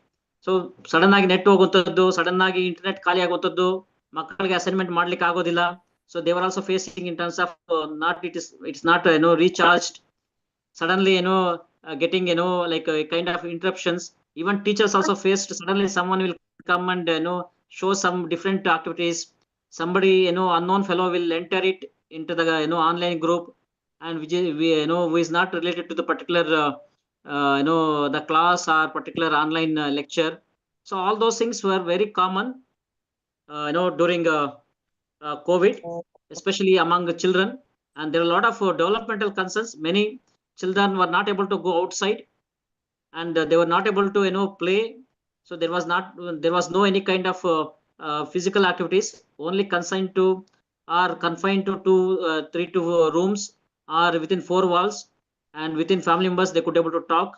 Speaker 18: So sudden ಆಗಿ net ಹೋಗುವಂಥದ್ದು, sudden ಆಗಿ internet ಖಾಲಿ ಆಗುವಂಥದ್ದು, ಮಕ್ಕಳಿಗೆ assignment ಮಾಡ್ಲಿಕ್ಕೆ ಆಗೋದಿಲ್ಲ. So they are also facing in terms of it's not recharged. Suddenly getting like a kind of interruptions. Even teachers also faced, suddenly someone will come and show some different activities. Somebody unknown fellow will enter it into the online group, and which is who is not related to the particular the class or particular online lecture. So all those things were very common, during COVID, especially among the children. And there are a lot of developmental concerns. Many children were not able to go outside, and they were not able to play. So there was no any kind of physical activities, only consigned to or confined to 3 to rooms or within 4 walls, and within family members they could able to talk.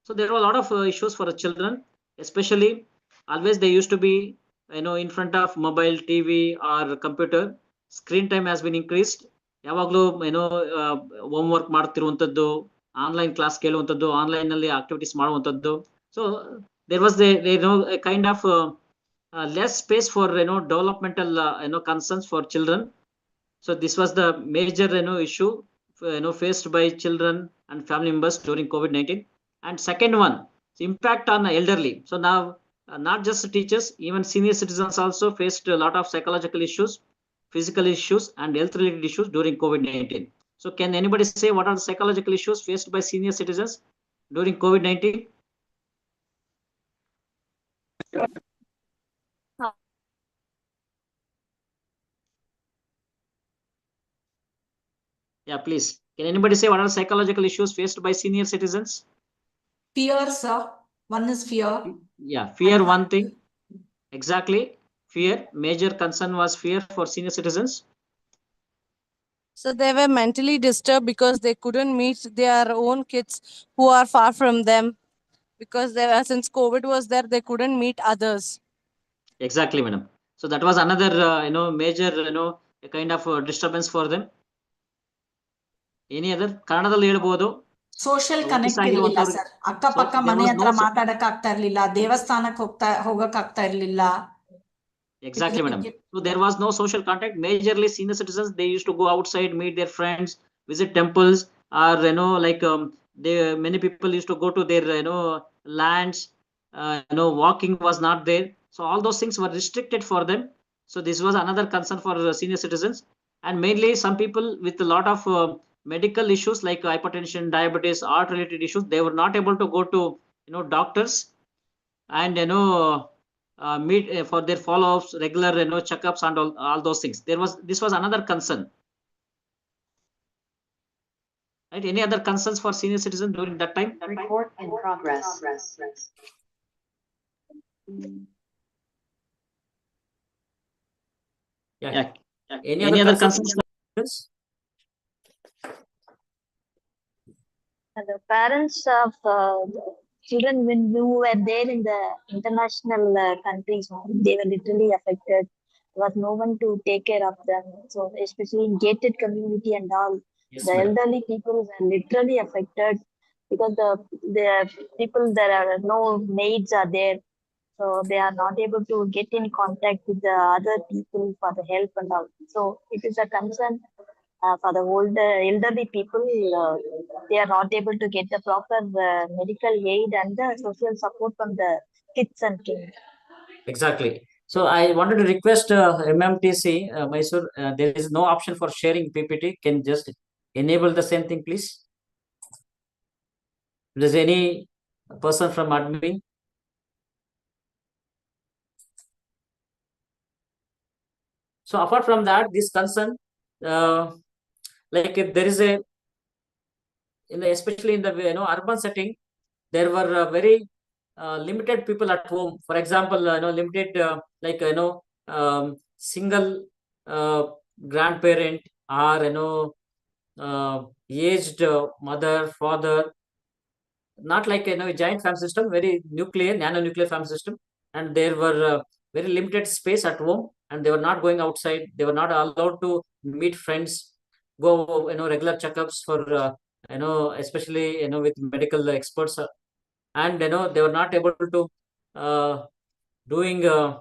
Speaker 18: So there were a lot of issues for the children, especially always they used to be in front of mobile, TV or computer. Screen time has been increased. ಯಾವಾಗಲೂ homework ಮಾಡ್ತಿರುವಂಥದ್ದು, online class ಕೇಳುವಂಥದ್ದು, online ನಲ್ಲಿ activities ಮಾಡುವಂಥದ್ದು. So there was a kind of less space for developmental concerns for children. So this was the major issue faced by children and family members during COVID-19. And second one, impact on the elderly. So now not just teachers, even senior citizens also faced a lot of psychological issues, physical issues and health related issues during COVID-19. So can anybody say what are the psychological issues faced by senior citizens during COVID-19? Yeah, please. Can anybody say what are the psychological issues faced by senior citizens?
Speaker 14: Fear, sir. One is fear.
Speaker 18: Yeah, fear one thing. Exactly. Fear. Major concern was fear for senior citizens.
Speaker 17: So they were mentally disturbed because they couldn't meet their own kids who are far from them. Because since COVID was there, they couldn't meet others.
Speaker 18: Exactly, madam. So that was another, major, a kind of disturbance for them. Any other? ಕನ್ನಡದಲ್ಲಿ ಹೇಳ್ಬೋದು.
Speaker 14: Social connect ಇರಲಿಲ್ಲ sir. ಅಕ್ಕಪಕ್ಕ ಮನೆ ಹತ್ರ ಮಾತಾಡಕ್ ಆಗ್ತಾ ಇರ್ಲಿಲ್ಲ, ದೇವಸ್ಥಾನಕ್ಕೆ ಹೋಗಕ್ ಆಗ್ತಾ ಇರ್ಲಿಲ್ಲ.
Speaker 18: Exactly, madam. So there was no social contact. Majorly senior citizens, they used to go outside, meet their friends, visit temples, or many people used to go to their lands. Walking was not there. So all those things were restricted for them. So this was another concern for senior citizens. And mainly some people with a lot of medical issues like hypertension, diabetes, heart related issues, they were not able to go to doctors and meet for their follow-ups, regular checkups and all those things. This was another concern. Right? Any other concerns for senior citizens during that time?
Speaker 3: Report in progress.
Speaker 18: Yeah. Any other concerns?
Speaker 3: The parents of children who were there in the international countries, they were literally affected. There was no one to take care of them. So especially in gated community and all,
Speaker 18: Yes,
Speaker 3: the
Speaker 18: madam.
Speaker 3: elderly people are literally affected because the people, there are no maids are there. So they are not able to get in contact with the other people for the help and all. So it is a concern for the elderly people. They are not able to get the proper medical aid and the social support from the kids and kids.
Speaker 18: Exactly. So I wanted to request MMTC, Mysore, there is no option for sharing PPT. Can just enable the same thing, please? If there's any person from admin. So apart from that, this concern, like if there is especially in the urban setting, there were very limited people at home. For example, limited single grandparent or aged mother, father. Not like giant family system, very nano-nuclear family system, and there were very limited space at home, and they were not going outside. They were not allowed to meet friends, go regular checkups for especially with medical experts, and they were not able to doing the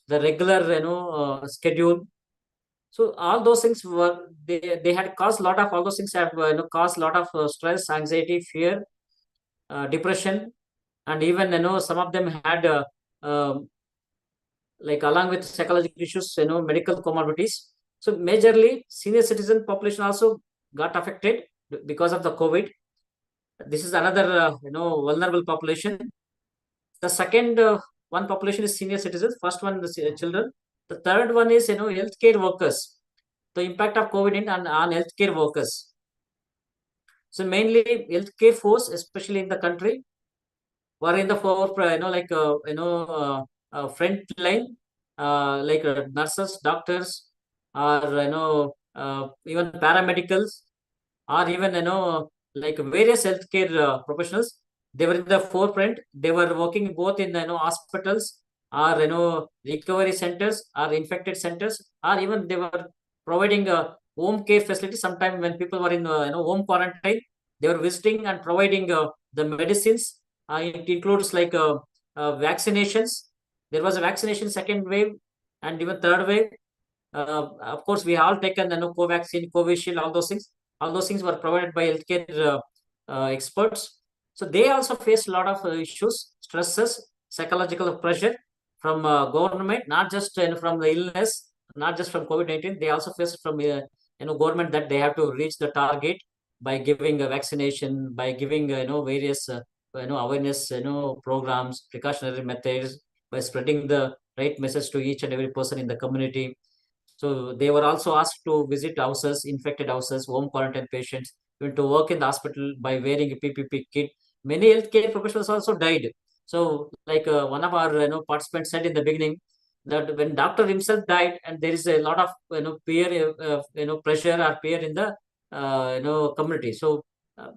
Speaker 18: regular schedule. So all those things were they had caused a lot of, all those things have caused a lot of stress, anxiety, fear, depression, and even some of them had like along with psychological issues, medical comorbidities. So majorly senior citizen population also got affected because of the COVID. This is another vulnerable population. The second one population is senior citizens, first one is children. The third one is, healthcare workers. The impact of COVID on healthcare workers. So mainly healthcare force, especially in the country, were in the front line, nurses, doctors, or even paramedicals, or even like various healthcare professionals. They were in the forefront. They were working both in hospitals, or recovery centers, or infected centers, or even they were providing home care facilities. Sometimes when people were in home quarantine, they were visiting and providing the medicines. It includes like vaccinations. There was a vaccination second wave and even third wave. Of course, we all taken Covaxin, Covishield, all those things. All those things were provided by healthcare experts. So they also faced a lot of issues, stresses, psychological pressure from government, not just from the illness, not just from COVID-19. They also faced from government that they have to reach the target by giving a vaccination, by giving various awareness programs, precautionary methods, by spreading the right message to each and every person in the community. So they were also asked to visit houses, infected houses, home quarantine patients, even to work in the hospital by wearing a PPP kit. Many healthcare professionals also died. So, like one of our participants said in the beginning, that when doctor himself died, and there is a lot of peer pressure or peer in the community. So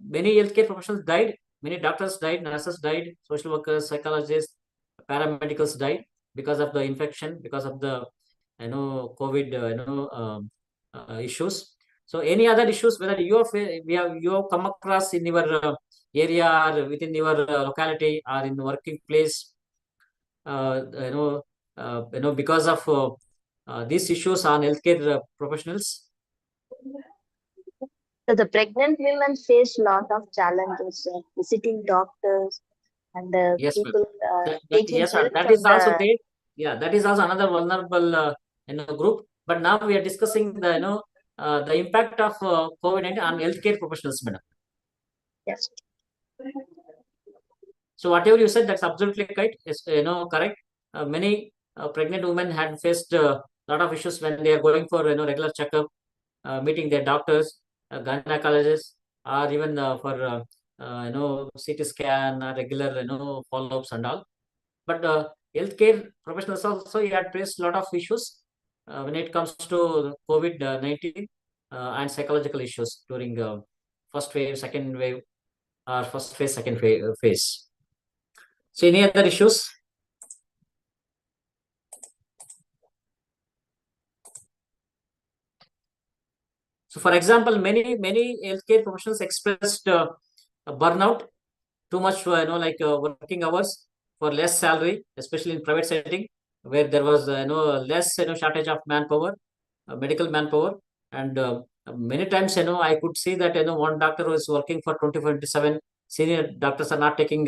Speaker 18: many healthcare professionals died. Many doctors died, nurses died, social workers, psychologists, paramedicals died because of the infection, because of the COVID issues. So any other issues, whether you have come across in your area or within your locality or in the working place, because of these issues on healthcare professionals.
Speaker 3: So the pregnant women face a lot of challenges, visiting doctors and
Speaker 18: Yes, ma'am.
Speaker 3: people taking
Speaker 18: Yes, ma'am.
Speaker 3: help
Speaker 18: That
Speaker 3: from
Speaker 18: is also
Speaker 3: the.
Speaker 18: there. Yeah, that is also another vulnerable group. But now we are discussing the impact of COVID-19 on healthcare professionals, madam.
Speaker 3: Yes.
Speaker 18: So whatever you said, that's absolutely right. Is correct. Many pregnant women had faced a lot of issues when they are going for regular checkup, meeting their doctors, gynecologists, or even for CT scan, regular follow-ups and all. But healthcare professionals also had faced a lot of issues when it comes to COVID-19 and psychological issues during first wave, second wave, or first phase, second phase. So any other issues? So for example, many healthcare professionals expressed a burnout, too much working hours for less salary, especially in private setting where there was less shortage of manpower, medical manpower. And many times I could see that one doctor was working for 24/7. Senior doctors are not taking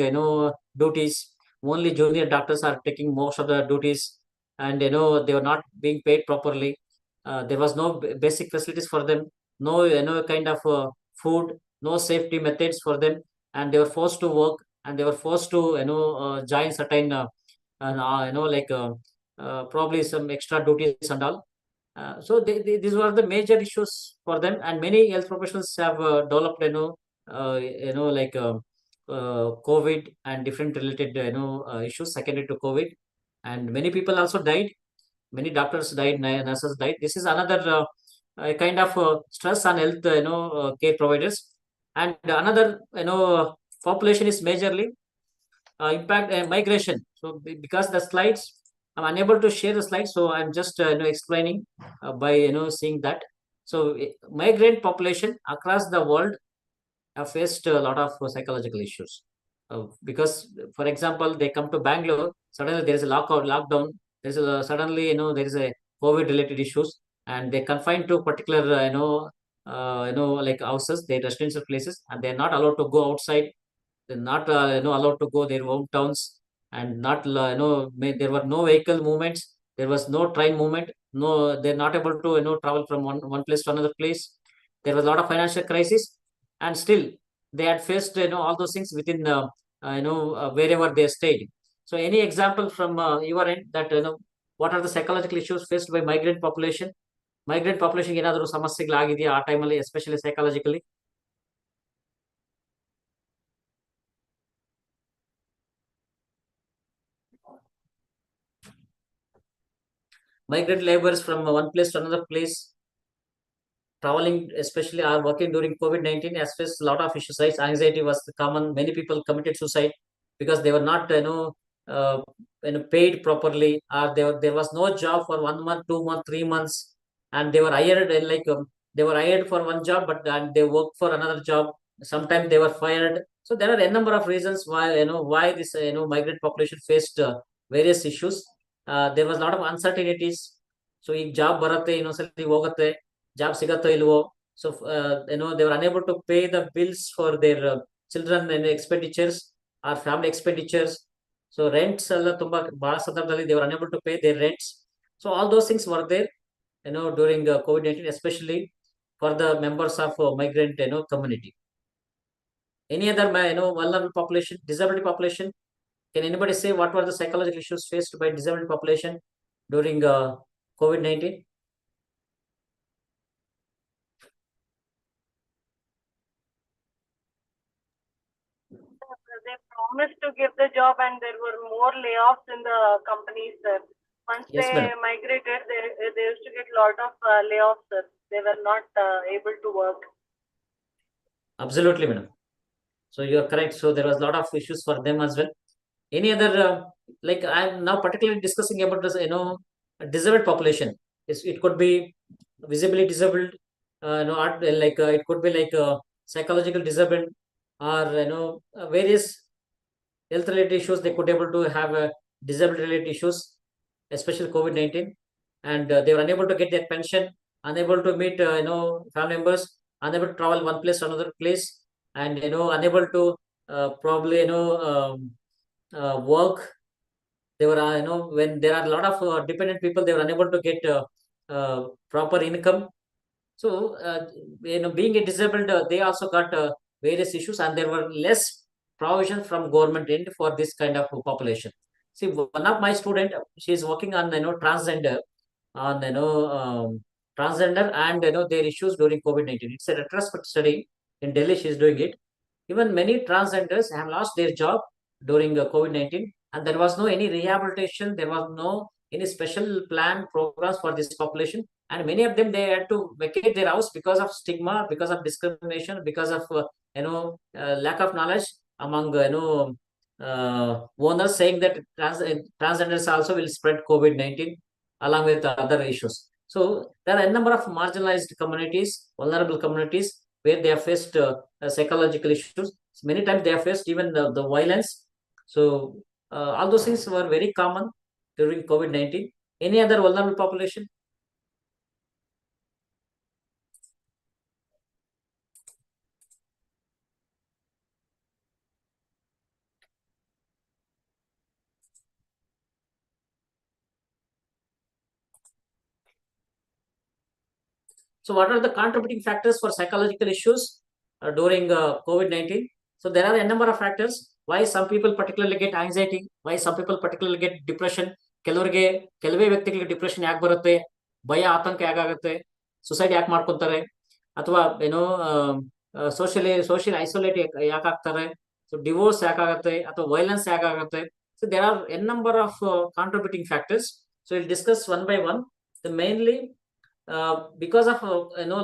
Speaker 18: duties. Only junior doctors are taking most of the duties, and they were not being paid properly. There was no basic facilities for them, no kind of food, no safety methods for them, and they were forced to work, and they were forced to join certain probably some extra duties and all. So these were the major issues for them, and many health professionals have developed COVID and different related issues secondary to COVID, and many people also died. Many doctors died, nurses died. This is another kind of stress on health care providers. And another population is majorly impact migration. So because the slides, I'm unable to share the slides, so I'm just explaining by seeing that. So migrant population across the world have faced a lot of psychological issues because, for example, they come to Bangalore, suddenly there is a lockdown. There's suddenly there is a COVID related issues, and they confined to particular like houses, their residential places, and they're not allowed to go outside. They're not allowed to go their hometowns, and not there were no vehicle movements, there was no train movement, no, they're not able to travel from one place to another place. There was a lot of financial crisis, and still they had faced all those things within wherever they stayed. So any example from your end that what are the psychological issues faced by migrant population? Migrant population ಏನಾದರೂ ಸಮಸ್ಯೆಗಳಾಗಿದೆಯಾ ಆ ಟೈಮಲ್ಲಿ, especially psychologically? Migrant laborers from one place to another place, traveling especially or working during COVID-19 has faced a lot of issues, right? Anxiety was common. Many people committed suicide because they were not paid properly, or there was no job for 1 month, 2 months, 3 months, and they were hired they were hired for one job, but then they worked for another job. Sometimes they were fired. So there are a number of reasons why this migrant population faced various issues. There was a lot of uncertainties. So if job ಬರುತ್ತೆ ಇನ್ನೊಂದ್ಸಲಿ ಹೋಗುತ್ತೆ, job ಸಿಗತ್ತೋ ಇಲ್ವೋ. So they were unable to pay the bills for their children and expenditures or family expenditures. So rents ಎಲ್ಲ ತುಂಬಾ ಬಹಳ ಸಂದರ್ಭದಲ್ಲಿ they were unable to pay their rents. So all those things were there during COVID-19, especially for the members of migrant community. Any other vulnerable population, disability population? Can anybody say what were the psychological issues faced by disabled population during COVID-19?
Speaker 19: They promised to give the job and there were more layoffs in the companies, sir. Once
Speaker 18: Yes,
Speaker 19: they
Speaker 18: madam.
Speaker 19: migrated, they used to get a lot of layoffs, sir. They were not able to work.
Speaker 18: Absolutely, madam. So you are correct. So there was a lot of issues for them as well. Any other like I'm now particularly discussing about this disabled population. It could be visibly disabled, it could be like psychological disabled, or various health related issues. They could able to have disability related issues, especially COVID-19, and they were unable to get their pension, unable to meet family members, unable to travel one place to another place, and unable to probably work. They were when there are a lot of dependent people, they were unable to get proper income. So being a disabled, they also got various issues, and there were less provision from government end for this kind of population. See, one of my student, she is working on transgender, on transgender and their issues during COVID-19. It's a retrospective study in Delhi. She is doing it. Even many transgenders have lost their job during COVID-19, and there was no any rehabilitation. There was no any special plan programs for this population, and many of them, they had to vacate their house because of stigma, because of discrimination, because of lack of knowledge among owners, saying that transgenders also will spread COVID-19 along with other issues. So there are a number of marginalized communities, vulnerable communities, where they have faced psychological issues. Many times they have faced even the violence. So all those things were very common during COVID-19. Any other vulnerable population? So what are the contributing factors for psychological issues during COVID-19? So there are a number of factors. Why some people particularly get anxiety, why some people particularly get depression. ಕೆಲವೇ ವ್ಯಕ್ತಿಗಳಿಗೆ depression ಯಾಕೆ ಬರುತ್ತೆ, ಭಯ ಆತಂಕ ಯಾಕಾಗುತ್ತೆ, suicide ಯಾಕೆ ಮಾಡ್ಕೊತಾರೆ, ಅಥವಾ social isolate ಯಾಕಾಗ್ತಾರೆ, so divorce ಯಾಕಾಗುತ್ತೆ, ಅಥವಾ violence ಯಾಕಾಗುತ್ತೆ. So there are a number of contributing factors. So we'll discuss one by one. The mainly because of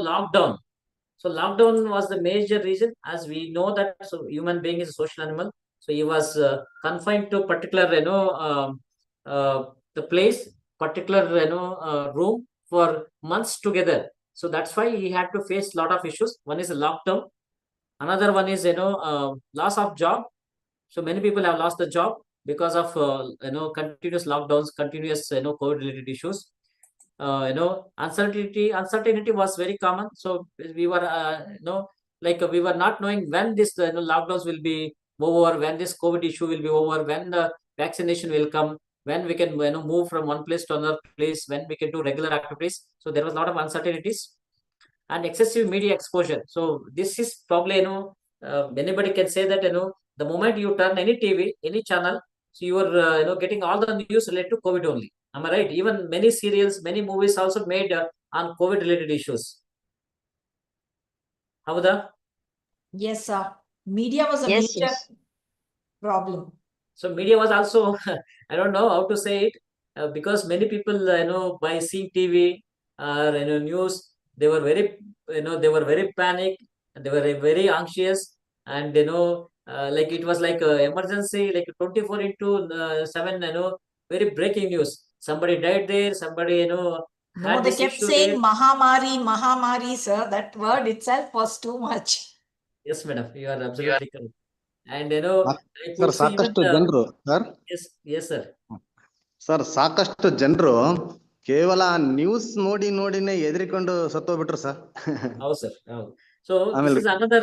Speaker 18: lockdown. So lockdown was the major reason, as we know that human being is a social animal. So he was confined to particular the place, particular room for months together. So that's why he had to face a lot of issues. One is a lockdown. Another one is loss of job. So many people have lost the job because of continuous lockdowns, continuous COVID related issues. Uncertainty was very common. So we were we were not knowing when this lockdowns will be over, when this COVID issue will be over, when the vaccination will come, when we can move from one place to another place, when we can do regular activities. So there was a lot of uncertainties and excessive media exposure. So this is probably anybody can say that the moment you turn any TV, any channel, So you were getting all the news related to COVID only. Am I right? Even many serials, many movies also made on COVID related issues. Howda?
Speaker 14: Yes, sir. Media was a
Speaker 3: Yes,
Speaker 14: major
Speaker 3: yes.
Speaker 14: problem.
Speaker 18: So media was also, I don't know how to say it, because many people, by seeing TV or news, they were very, they were very panic, they were very anxious, and like it was like a emergency, like 24 into 7, very breaking news. Somebody died there, somebody
Speaker 14: No,
Speaker 18: had
Speaker 14: they
Speaker 18: this
Speaker 14: kept
Speaker 18: issue
Speaker 14: saying
Speaker 18: there.
Speaker 14: Mahamari, Mahamari, sir. That word itself was too much.
Speaker 18: Yes, madam, you are absolutely correct. And I
Speaker 20: sir
Speaker 18: could see even
Speaker 20: ಸಾಕಷ್ಟು ಜನರು sir
Speaker 18: yes, sir.
Speaker 20: Sir ಸಾಕಷ್ಟು ಜನರು ಕೇವಲ news ನೋಡಿ ನೋಡಿನೇ ಎದರಿಕೊಂಡು ಸತ್ತೋಗ್ಬಿಟ್ರು sir.
Speaker 18: ಹೌದು sir. ಹೌದು. So this
Speaker 20: ಆಮೇಲೆ
Speaker 18: is another,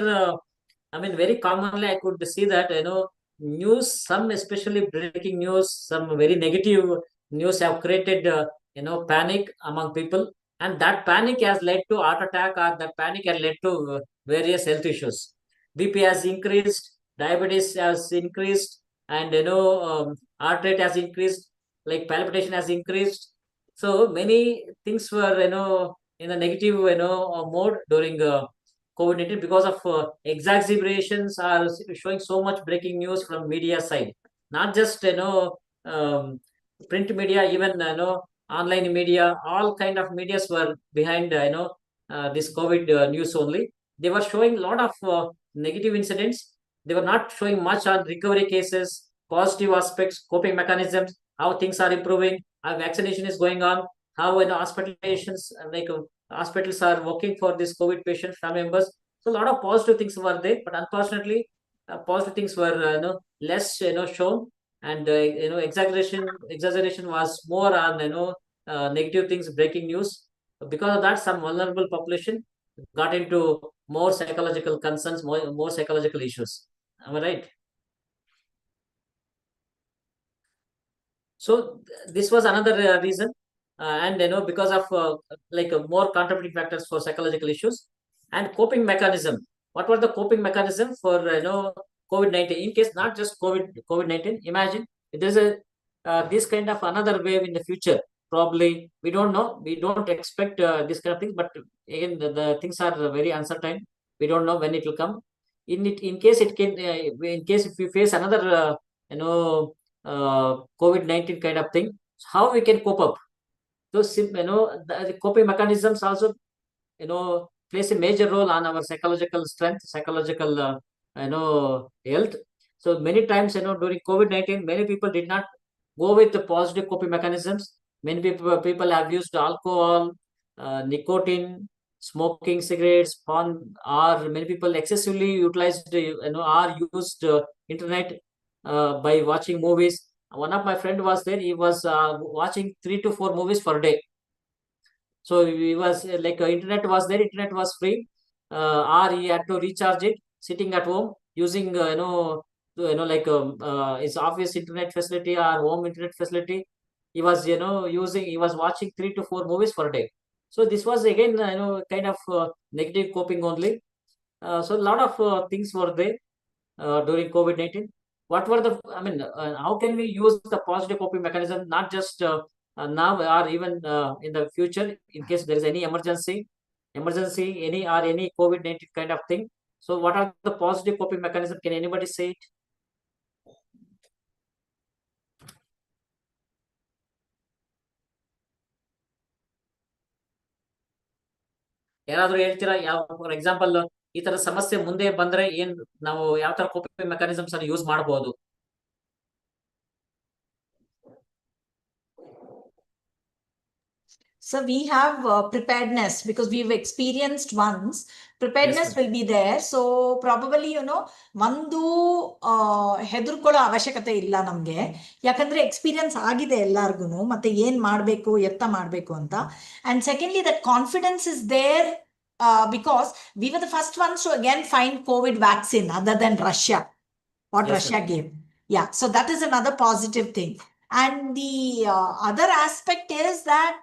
Speaker 18: I mean, very commonly I could see that, news, some especially breaking news, some very negative news have created, panic among people. And that panic has led to heart attack, or that panic has led to various health issues. BP has increased, diabetes has increased, and, heart rate has increased, like palpitation has increased. So many things were, in a negative, mode during COVID-19 because of exaggerations are showing so much breaking news from media side. Not just print media, even online media, all kind of medias were behind this COVID news only. They were showing a lot of negative incidents. They were not showing much on recovery cases, positive aspects, coping mechanisms, how things are improving, how vaccination is going on, how hospitalizations, like hospitals are working for this COVID patient family members. So a lot of positive things were there, but unfortunately, positive things were less shown, and exaggeration was more on negative things, breaking news. Because of that, some vulnerable population got into more psychological concerns, more psychological issues. Am I right? So this was another reason, and because of more contributing factors for psychological issues and coping mechanism. What were the coping mechanism for COVID-19? In case not just COVID-19, imagine if there's a this kind of another wave in the future. Probably we don't know. We don't expect this kind of things, but again the things are very uncertain. We don't know when it will come. In case it can, in case if we face another COVID-19 kind of thing, how we can cope up? Those the coping mechanisms also plays a major role on our psychological strength, psychological health. So many times during COVID-19, many people did not go with the positive coping mechanisms. Many people have used alcohol, nicotine, smoking cigarettes, porn, or many people excessively utilized or used internet by watching movies. One of my friend was there. He was watching 3 to 4 movies per day. So he was like internet was there. Internet was free, or he had to recharge it sitting at home using like his office internet facility or home internet facility. He was using. He was watching 3 to 4 movies per day. So this was again kind of negative coping only. So a lot of things were there during COVID-19. What were the, I mean, how can we use the positive coping mechanism, not just now or even in the future, in case there is any emergency, any COVID-19 kind of thing. So what are the positive coping mechanism? Can anybody say it? ಯಾರಾದ್ರೂ ಹೇಳ್ತೀರಾ? ಯಾವ for example ಈ ತರ ಸಮಸ್ಯೆ ಮುಂದೆ ಬಂದ್ರೆ ಏನ್ ನಾವು ಯಾವ ತರ ಕೋಪಿಂಗ್ ಮೆಕಾನಿಸಮ್ಸ್ ಅನ್ನು ಯೂಸ್ ಮಾಡಬಹುದು?
Speaker 14: So we have preparedness because we've experienced once. Preparedness
Speaker 18: Yes,
Speaker 14: will be there. So probably, ಒಂದು ಹೆದರ್ಕೊಳ್ಳೋ ಅವಶ್ಯಕತೆ ಇಲ್ಲ ನಮ್ಗೆ. ಯಾಕಂದ್ರೆ ಎಕ್ಸ್ಪೀರಿಯನ್ಸ್ ಆಗಿದೆ ಎಲ್ಲಾರ್ಗು ಮತ್ತೆ ಏನ್ ಮಾಡ್ಬೇಕು ಎತ್ತ ಮಾಡ್ಬೇಕು ಅಂತ. And secondly, that confidence is there because we were the first ones to again find COVID vaccine other than Russia, what
Speaker 18: Yes,
Speaker 14: Russia
Speaker 18: sir.
Speaker 14: gave. Yeah, so that is another positive thing. And the other aspect is that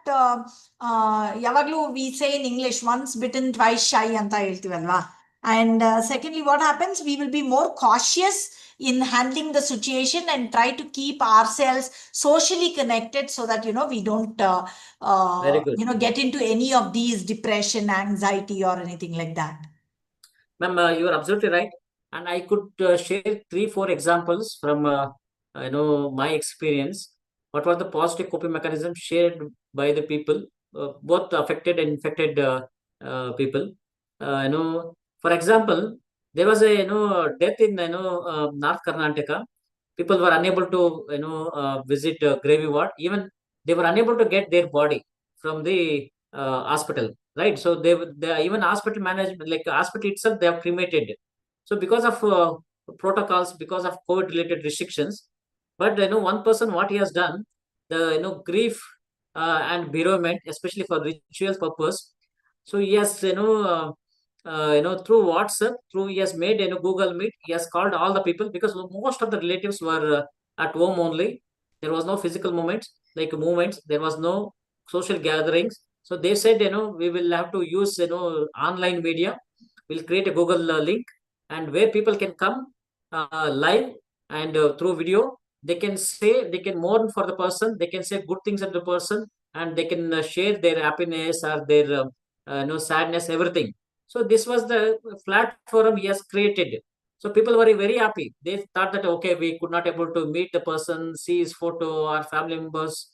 Speaker 14: yavaglu we say in English, once bitten, twice shy anta heltivalva. And secondly, what happens? We will be more cautious in handling the situation and try to keep ourselves socially connected so that, we don't,
Speaker 18: Very good.
Speaker 14: get into any of these depression, anxiety, or anything like that.
Speaker 18: Ma'am, you are absolutely right. And I could share 3-4 examples from my experience. What was the positive coping mechanism shared by the people, both affected and infected people? For example, there was a death in North Karnataka. People were unable to visit gravy ward. Even they were unable to get their body from the hospital, right? So they even hospital management, like hospital itself, they have cremated. So because of protocols, because of COVID related restrictions, but one person, what he has done, the grief and bereavement, especially for ritual purpose. So he has through WhatsApp, through he has made Google Meet. He has called all the people because most of the relatives were at home only. There was no physical movements. There was no social gatherings. So they said, we will have to use online media. We'll create a Google link, and where people can come live and through video, they can mourn for the person. They can say good things of the person, and they can share their happiness or their sadness, everything. So this was the platform he has created. So people were very happy. They thought that, okay, we could not able to meet the person, see his photo or family members.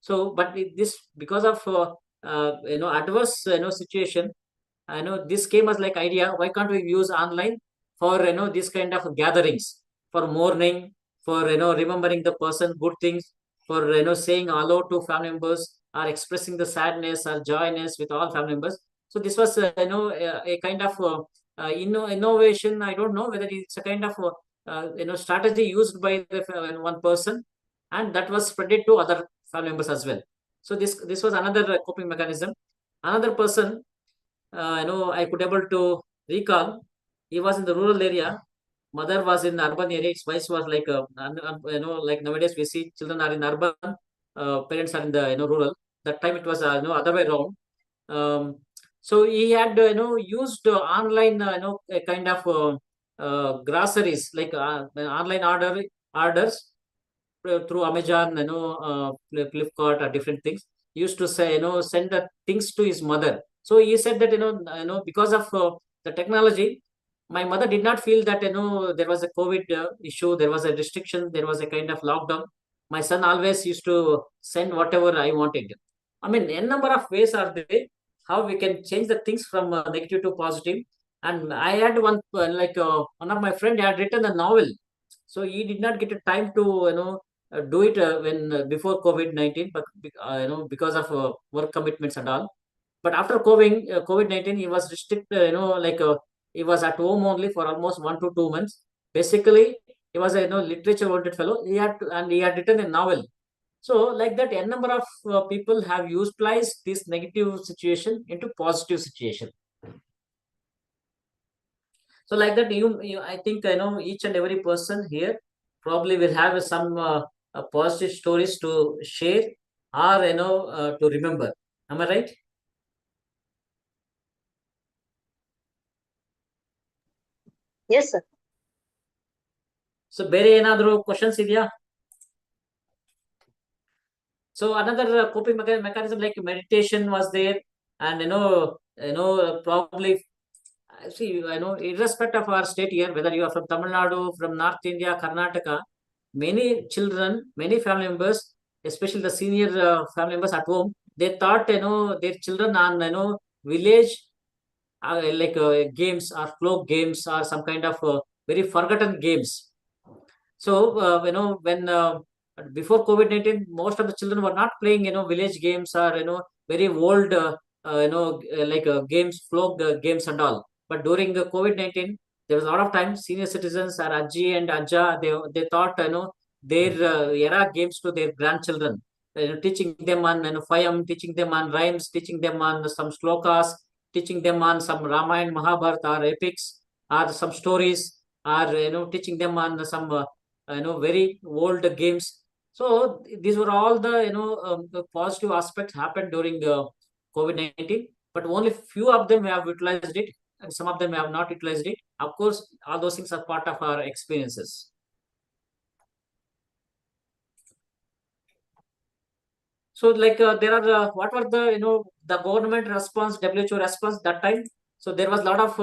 Speaker 18: So, but this, because of adverse situation, I know this came as like idea. Why can't we use online for this kind of gatherings, for mourning, for remembering the person, good things, for saying hello to family members, or expressing the sadness or joyness with all family members. So this was a kind of innovation. I don't know whether it's a kind of strategy used by the one person, and that was spread to other family members as well. So this was another coping mechanism. Another person, I could able to recall. He was in the rural area. Mother was in urban area. His wife was like, like nowadays we see children are in urban, parents are in the rural. That time it was other way around. So he had used online a kind of groceries, like online orders through Amazon, Flipkart or different things. He used to say, send the things to his mother. So he said that, because of the technology, my mother did not feel that, there was a COVID issue, there was a restriction, there was a kind of lockdown. My son always used to send whatever I wanted. I mean, a number of ways are there how we can change the things from negative to positive. And I had one of my friend had written a novel, so he did not get a time to do it when before COVID-19, but because of work commitments and all. But after COVID-19, he was restricted. He was at home only for almost 1 to 2 months. Basically, he was a literature-oriented fellow. He had written a novel. So like that, a number of people have utilized this negative situation into positive situation. So like that, I think each and every person here probably will have some positive stories to share or to remember. Am I right?
Speaker 3: Yes, sir.
Speaker 18: So ಬೇರೆ ಏನಾದರೂ questions ಇದೆಯಾ? So another coping mechanism like meditation was there, and probably see, irrespective of our state here, whether you are from Tamil Nadu, from North India, Karnataka, many children, many family members, especially the senior family members at home, they thought their children on village games or folk games or some kind of very forgotten games. So when before COVID-19, most of the children were not playing village games or very old games, folk games and all. But during COVID-19, there was a lot of time senior citizens or Ajji and Ajja, they thought their era games to their grandchildren, teaching them on Fayam, teaching them on rhymes, teaching them on some slokas, teaching them on some Ramayana, Mahabharata or epics or some stories, or teaching them on some very old games. So these were all the the positive aspects happened during COVID-19, but only few of them have utilized it. and some of them have not utilized it. Of course, all those things are part of our experiences. So like there are what were the the government response, WHO response that time? So there was a lot of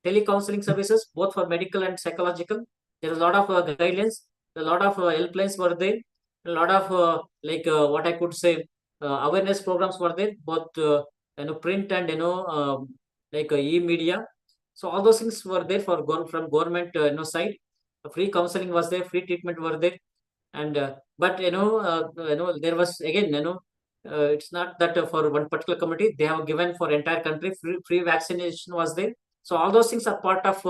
Speaker 18: telecounseling services both for medical and psychological. There was a lot of guidelines, a lot of helplines were there, a lot of what I could say awareness programs were there, both print and e-media. So all those things were there for from government side. Free counseling was there, free treatment were there, and but there was again it's not that for one particular community they have given for entire country free vaccination was there. So all those things are part of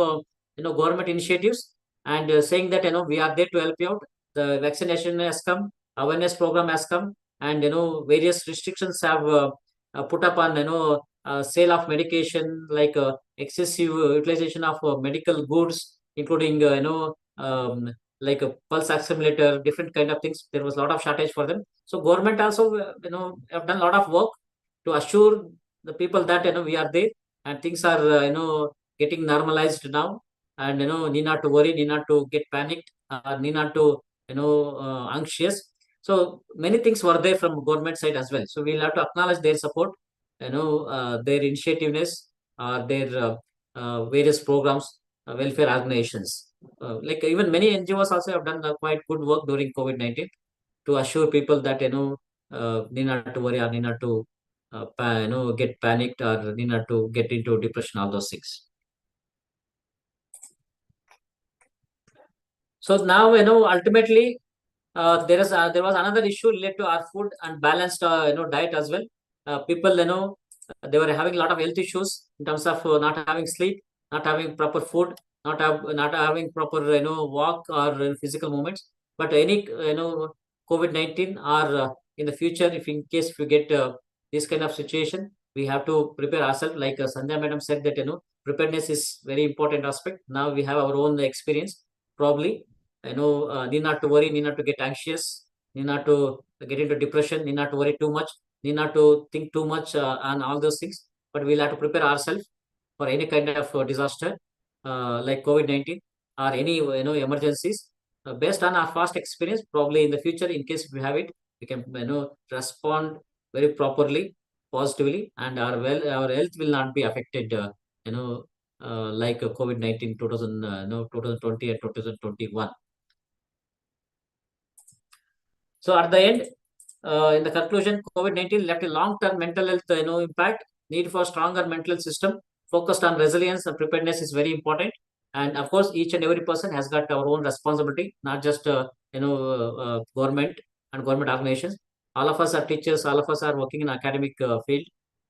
Speaker 18: government initiatives, and saying that we are there to help you out. The vaccination has come, awareness program has come, and various restrictions have put up on sale of medication, like excessive utilization of medical goods, including like a pulse oximeter, different kind of things. There was a lot of shortage for them. So government also, have done a lot of work to assure the people that we are there, and things are getting normalized now, and need not to worry, need not to get panicked, need not to anxious. So many things were there from government side as well. So we'll have to acknowledge their support, their initiativeness, their various programs, welfare organizations. Like even many NGOs also have done quite good work during COVID-19 to assure people that need not to worry, or need not to get panicked, or need not to get into depression, all those things. So now ultimately there was another issue related to our food and balanced diet as well. People they were having a lot of health issues in terms of not having sleep, not having proper food, not having proper walk or physical movements. But any COVID-19 or in the future, if in case if we get this kind of situation, we have to prepare ourselves. Like Sandhya madam said that preparedness is very important aspect. Now we have our own experience. Probably need not to worry, need not to get anxious, need not to get into depression, need not to worry too much, need not to think too much on all those things. But we'll have to prepare ourselves for any kind of disaster like COVID-19 or any emergencies. Based on our past experience, probably in the future, in case we have it, we can respond very properly, positively, and our health will not be affected. Like COVID-19 2020 and 2021. So at the end, in the conclusion, COVID-19 left a long-term mental health impact. Need for stronger mental system focused on resilience and preparedness is very important. And of course, each and every person has got our own responsibility, not just government and government organizations. All of us are teachers. All of us are working in academic field.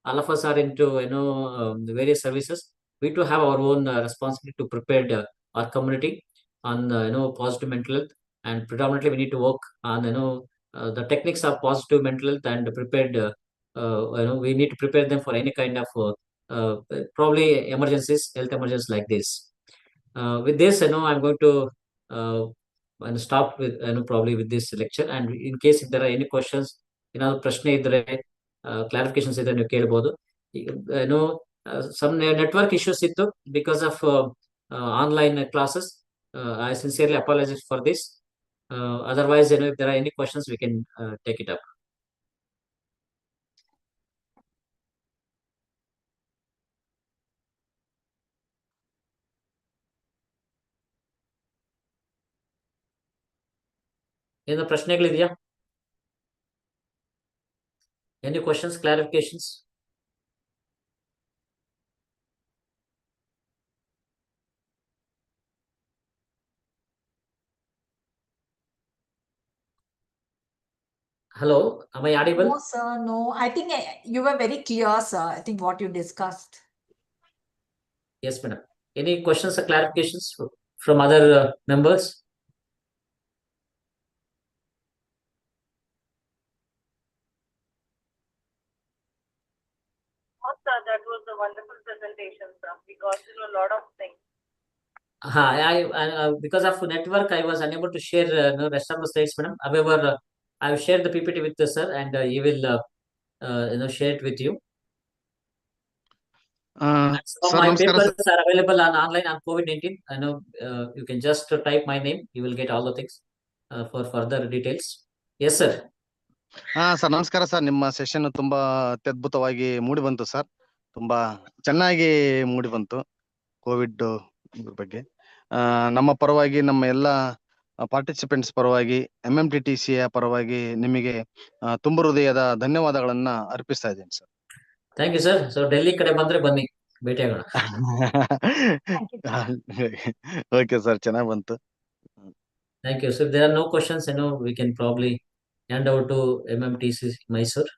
Speaker 18: All of us are into the various services. We too have our own responsibility to prepare our community on positive mental health, and predominantly we need to work on the techniques of positive mental health and prepared. We need to prepare them for any kind of probably emergencies, health emergencies like this. With this, I'm going to and stop with probably with this lecture. And in case if there are any questions, ಪ್ರಶ್ನೆ ಇದ್ರೆ clarifications ಇದ್ರೆ ನೀವು ಕೇಳಬಹುದು. Some network issues ಇತ್ತು because of online classes. I sincerely apologize for this. Otherwise, if there are any questions, we can take it up. ಏನು ಪ್ರಶ್ನೆಗಳಿದೆಯಾ? Any questions, clarifications? Hello, am I audible?
Speaker 14: No, sir, no. I think you were very clear, sir. I think what you discussed.
Speaker 18: Yes, madam. Any questions or clarifications from other members?
Speaker 19: Sir, that was a wonderful presentation, sir. We got to know a lot of things.
Speaker 18: Because of network, I was unable to share rest of the slides, madam. However, I will share the PPT with the sir, and he will share it with you.
Speaker 2: Some of
Speaker 20: sir
Speaker 2: my
Speaker 20: ನಮಸ್ಕಾರ
Speaker 2: papers
Speaker 20: sir.
Speaker 2: are available online on COVID-19. I know you can just type my name. You will get all the things for further details. Yes, sir.
Speaker 20: Sir ನಮಸ್ಕಾರ sir. ನಿಮ್ಮ session ತುಂಬಾ ಅತ್ಯದ್ಭುತವಾಗಿ ಮೂಡಿ ಬಂತು sir. ತುಂಬಾ ಚೆನ್ನಾಗಿ ಮೂಡಿ ಬಂತು Covid ಬಗ್ಗೆ. ನಮ್ಮ ಪರವಾಗಿ, ನಮ್ಮ ಎಲ್ಲ ಪಾರ್ಟಿಸಿಪೆಂಟ್ಸ್ ಪರವಾಗಿ, MMTTC ಯ ಪರವಾಗಿ ನಿಮಗೆ ತುಂಬ ಹೃದಯದ ಧನ್ಯವಾದಗಳನ್ನ ಅರ್ಪಿಸ್ತಾ ಇದ್ದೀನಿ sir.
Speaker 2: Thank you sir. So Delhi ಕಡೆ ಬಂದ್ರೆ ಬನ್ನಿ, ಭೇಟಿಯಾಗೋಣ.
Speaker 20: ಓಕೆ ಸರ್, ಚೆನ್ನಾಗಿ ಬಂತು.
Speaker 2: Thank you. So if there are no questions, we can probably hand over to MMTC Mysore.